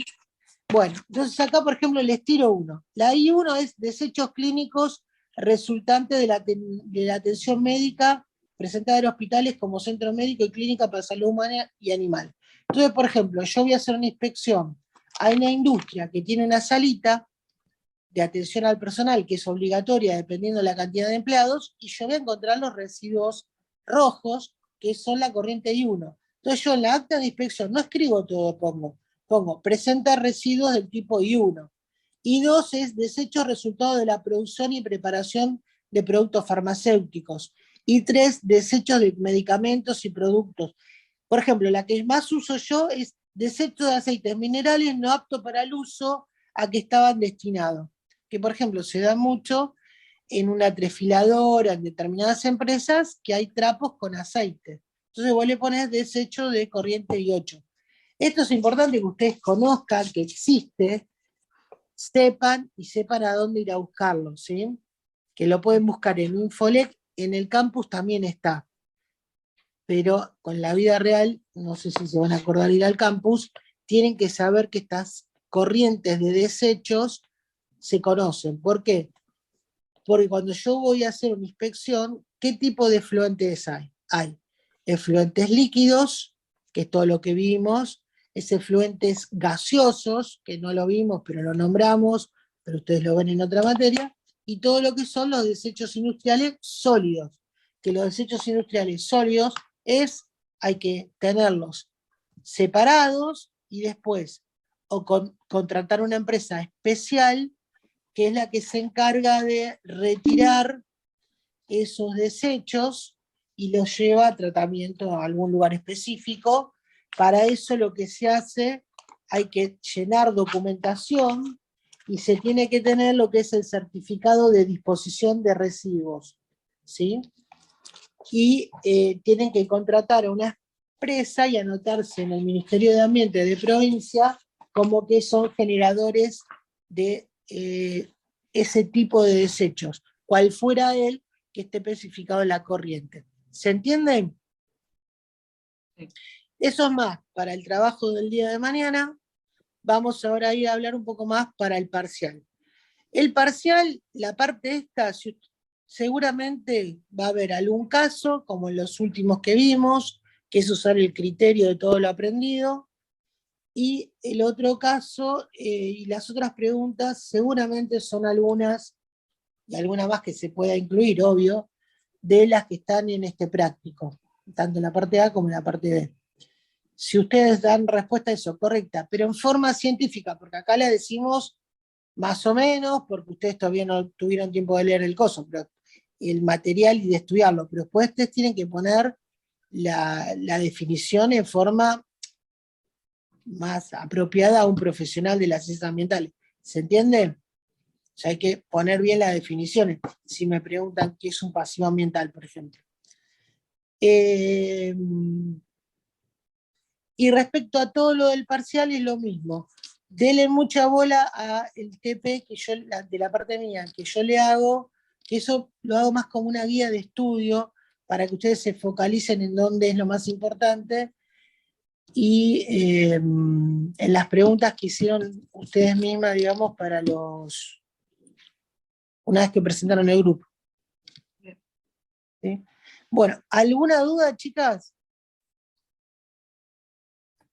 Bueno, entonces acá, por ejemplo, les tiro uno. La I1 es desechos clínicos resultantes de la atención médica presentada en hospitales como centro médico y clínica para salud humana y animal. Entonces, por ejemplo, yo voy a hacer una inspección a una industria que tiene una salita de atención al personal que es obligatoria dependiendo de la cantidad de empleados, y yo voy a encontrar los residuos rojos, que son la corriente I1. Entonces yo en la acta de inspección no escribo todo, pongo presenta residuos del tipo I1. I2 es desechos resultado de la producción y preparación de productos farmacéuticos. I3, desechos de medicamentos y productos. Por ejemplo, la que más uso yo es desechos de aceites minerales no aptos para el uso a que estaban destinados. Que, por ejemplo, se da mucho en una trefiladora, en determinadas empresas, que hay trapos con aceite. Entonces vos le pones desecho de corriente I8. Esto es importante que ustedes conozcan que existe, sepan a dónde ir a buscarlo, ¿sí? Que lo pueden buscar en Infolec, en el campus también está. Pero con la vida real, no sé si se van a acordar ir al campus, tienen que saber que estas corrientes de desechos se conocen. ¿Por qué? Porque cuando yo voy a hacer una inspección, ¿qué tipo de efluentes hay? Hay efluentes líquidos, que es todo lo que vimos, es efluentes gaseosos, que no lo vimos, pero lo nombramos, pero ustedes lo ven en otra materia, y todo lo que son los desechos industriales sólidos, que los desechos industriales sólidos hay que tenerlos separados y después o contratar una empresa especial que es la que se encarga de retirar esos desechos y los lleva a tratamiento a algún lugar específico. Para eso lo que se hace, hay que llenar documentación y se tiene que tener lo que es el certificado de disposición de residuos, ¿sí? Y tienen que contratar a una empresa y anotarse en el Ministerio de Ambiente de provincia como que son generadores de ese tipo de desechos, cual fuera él que esté especificado en la corriente. ¿Se entiende? Sí. Eso es más para el trabajo del día de mañana. Vamos ahora a ir a hablar un poco más para el parcial. El parcial, la parte esta, seguramente va a haber algún caso, como en los últimos que vimos, que es usar el criterio de todo lo aprendido, y el otro caso, y las otras preguntas seguramente son algunas, y alguna más que se pueda incluir, obvio, de las que están en este práctico, tanto en la parte A como en la parte B. Si ustedes dan respuesta a eso, correcta, pero en forma científica, porque acá le decimos más o menos, porque ustedes todavía no tuvieron tiempo de leer el coso, pero el material y de estudiarlo, pero después ustedes tienen que poner la definición en forma más apropiada a un profesional de las ciencias ambientales. ¿Se entiende? O sea, hay que poner bien las definiciones, si me preguntan qué es un pasivo ambiental, por ejemplo. Y respecto a todo lo del parcial es lo mismo. Denle mucha bola al TP que yo, de la parte mía, que yo le hago, que eso lo hago más como una guía de estudio para que ustedes se focalicen en dónde es lo más importante. Y en las preguntas que hicieron ustedes mismas, digamos, para una vez que presentaron el grupo. ¿Sí? Bueno, ¿alguna duda, chicas?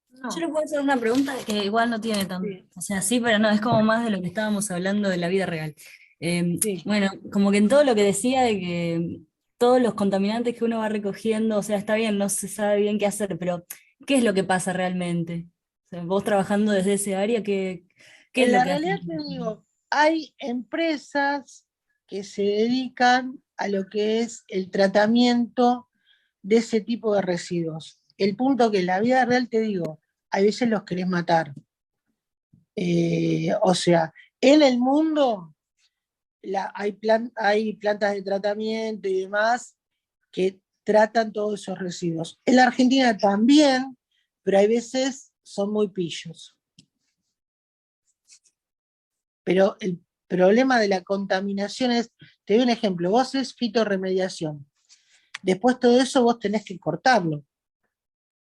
No. Yo le puedo hacer una pregunta que igual no tiene tanto. Sí. O sea, sí, pero no, es como más de lo que estábamos hablando de la vida real. Sí. Bueno, como que en todo lo que decía de que todos los contaminantes que uno va recogiendo, o sea, está bien, no se sabe bien qué hacer, pero ¿qué es lo que pasa realmente? O sea, vos trabajando desde ese área, ¿qué es En lo la que realidad hacen? te digo, hay empresas que se dedican a lo que es el tratamiento de ese tipo de residuos. El punto que en la vida real te digo, a veces los querés matar. O sea, en el mundo hay plantas de tratamiento y demás que tratan todos esos residuos. En la Argentina también, pero hay veces son muy pillos. Pero el problema de la contaminación es, te doy un ejemplo, vos haces fitorremediación, después todo eso vos tenés que cortarlo,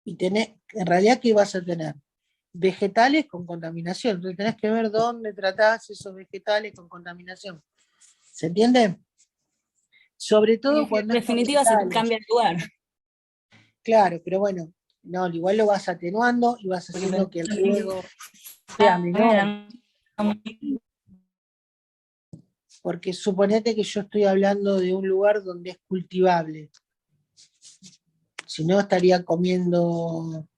y en realidad, ¿qué vas a tener? Vegetales con contaminación, entonces tenés que ver dónde tratás esos vegetales con contaminación. ¿Se entiende? Sobre todo cuando En definitiva se cambia el lugar. Claro, pero bueno, no, igual lo vas atenuando y vas haciendo que el riego sea menor. Porque suponete que yo estoy hablando de un lugar donde es cultivable. Si no, estaría comiendo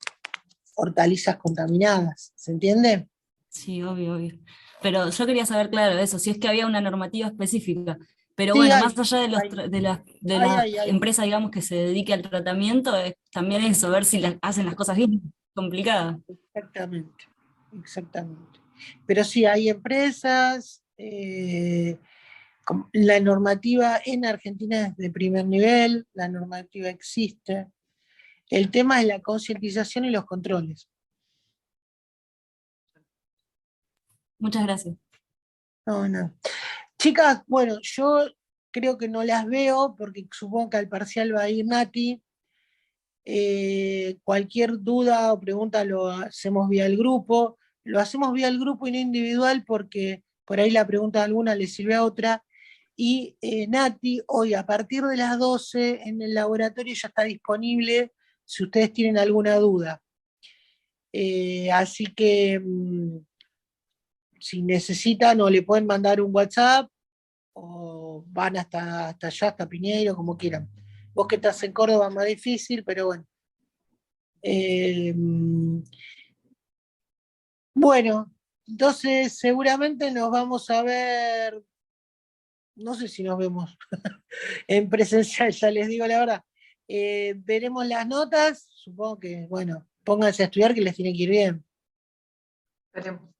hortalizas contaminadas. ¿Se entiende? Sí, obvio, obvio. Pero yo quería saber, claro, eso, si es que había una normativa específica. Pero Sí, bueno, hay, más allá de, las hay. empresas, digamos, que se dedique al tratamiento, es también eso, ver si hacen las cosas bien, complicadas. Exactamente, exactamente. Pero sí, hay empresas, la normativa en Argentina es de primer nivel, la normativa existe. El tema es la concientización y los controles. Muchas gracias. No, no. Chicas, bueno, yo creo que no las veo porque supongo que al parcial va a ir Nati. Cualquier duda o pregunta lo hacemos vía el grupo. Lo hacemos vía el grupo y no individual porque por ahí la pregunta de alguna le sirve a otra. Y Nati, hoy a partir de las 12 en el laboratorio ya está disponible si ustedes tienen alguna duda. Así que si necesitan o le pueden mandar un WhatsApp o van hasta allá, hasta Piñeiro, como quieran. Vos que estás en Córdoba más difícil, pero bueno. Bueno, entonces seguramente nos vamos a ver, no sé si nos vemos en presencial, ya les digo la verdad. Veremos las notas, supongo que, bueno, pónganse a estudiar que les tiene que ir bien. Esperemos.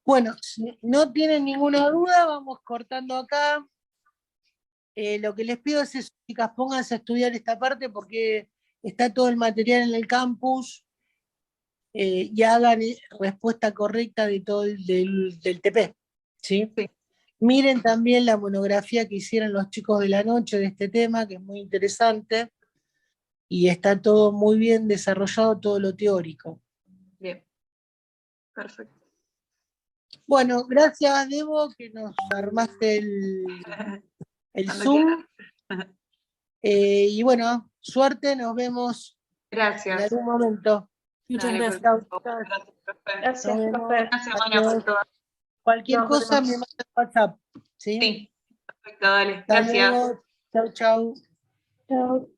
Bueno, si no tienen ninguna duda, vamos cortando acá. Lo que les pido es eso, chicas, pónganse a estudiar esta parte porque está todo el material en el campus y hagan respuesta correcta de todo del TP. ¿Sí? Sí. Miren también la monografía que hicieron los chicos de la noche de este tema, que es muy interesante, y está todo muy bien desarrollado, todo lo teórico. Bien. Perfecto. Bueno, gracias, Debo, que nos armaste el Cuando Zoom. quieras. Y bueno, suerte, nos vemos en Gracias. algún momento. Muchas Dale, gracias. perfecto. Gracias, profe. Gracias, Nos vemos. profe. Buena semana por todo. Cualquier Nos cosa me vemos. manda WhatsApp. ¿sí? Sí, perfecto, dale. Hasta Gracias. luego. Chau, chau. Chao.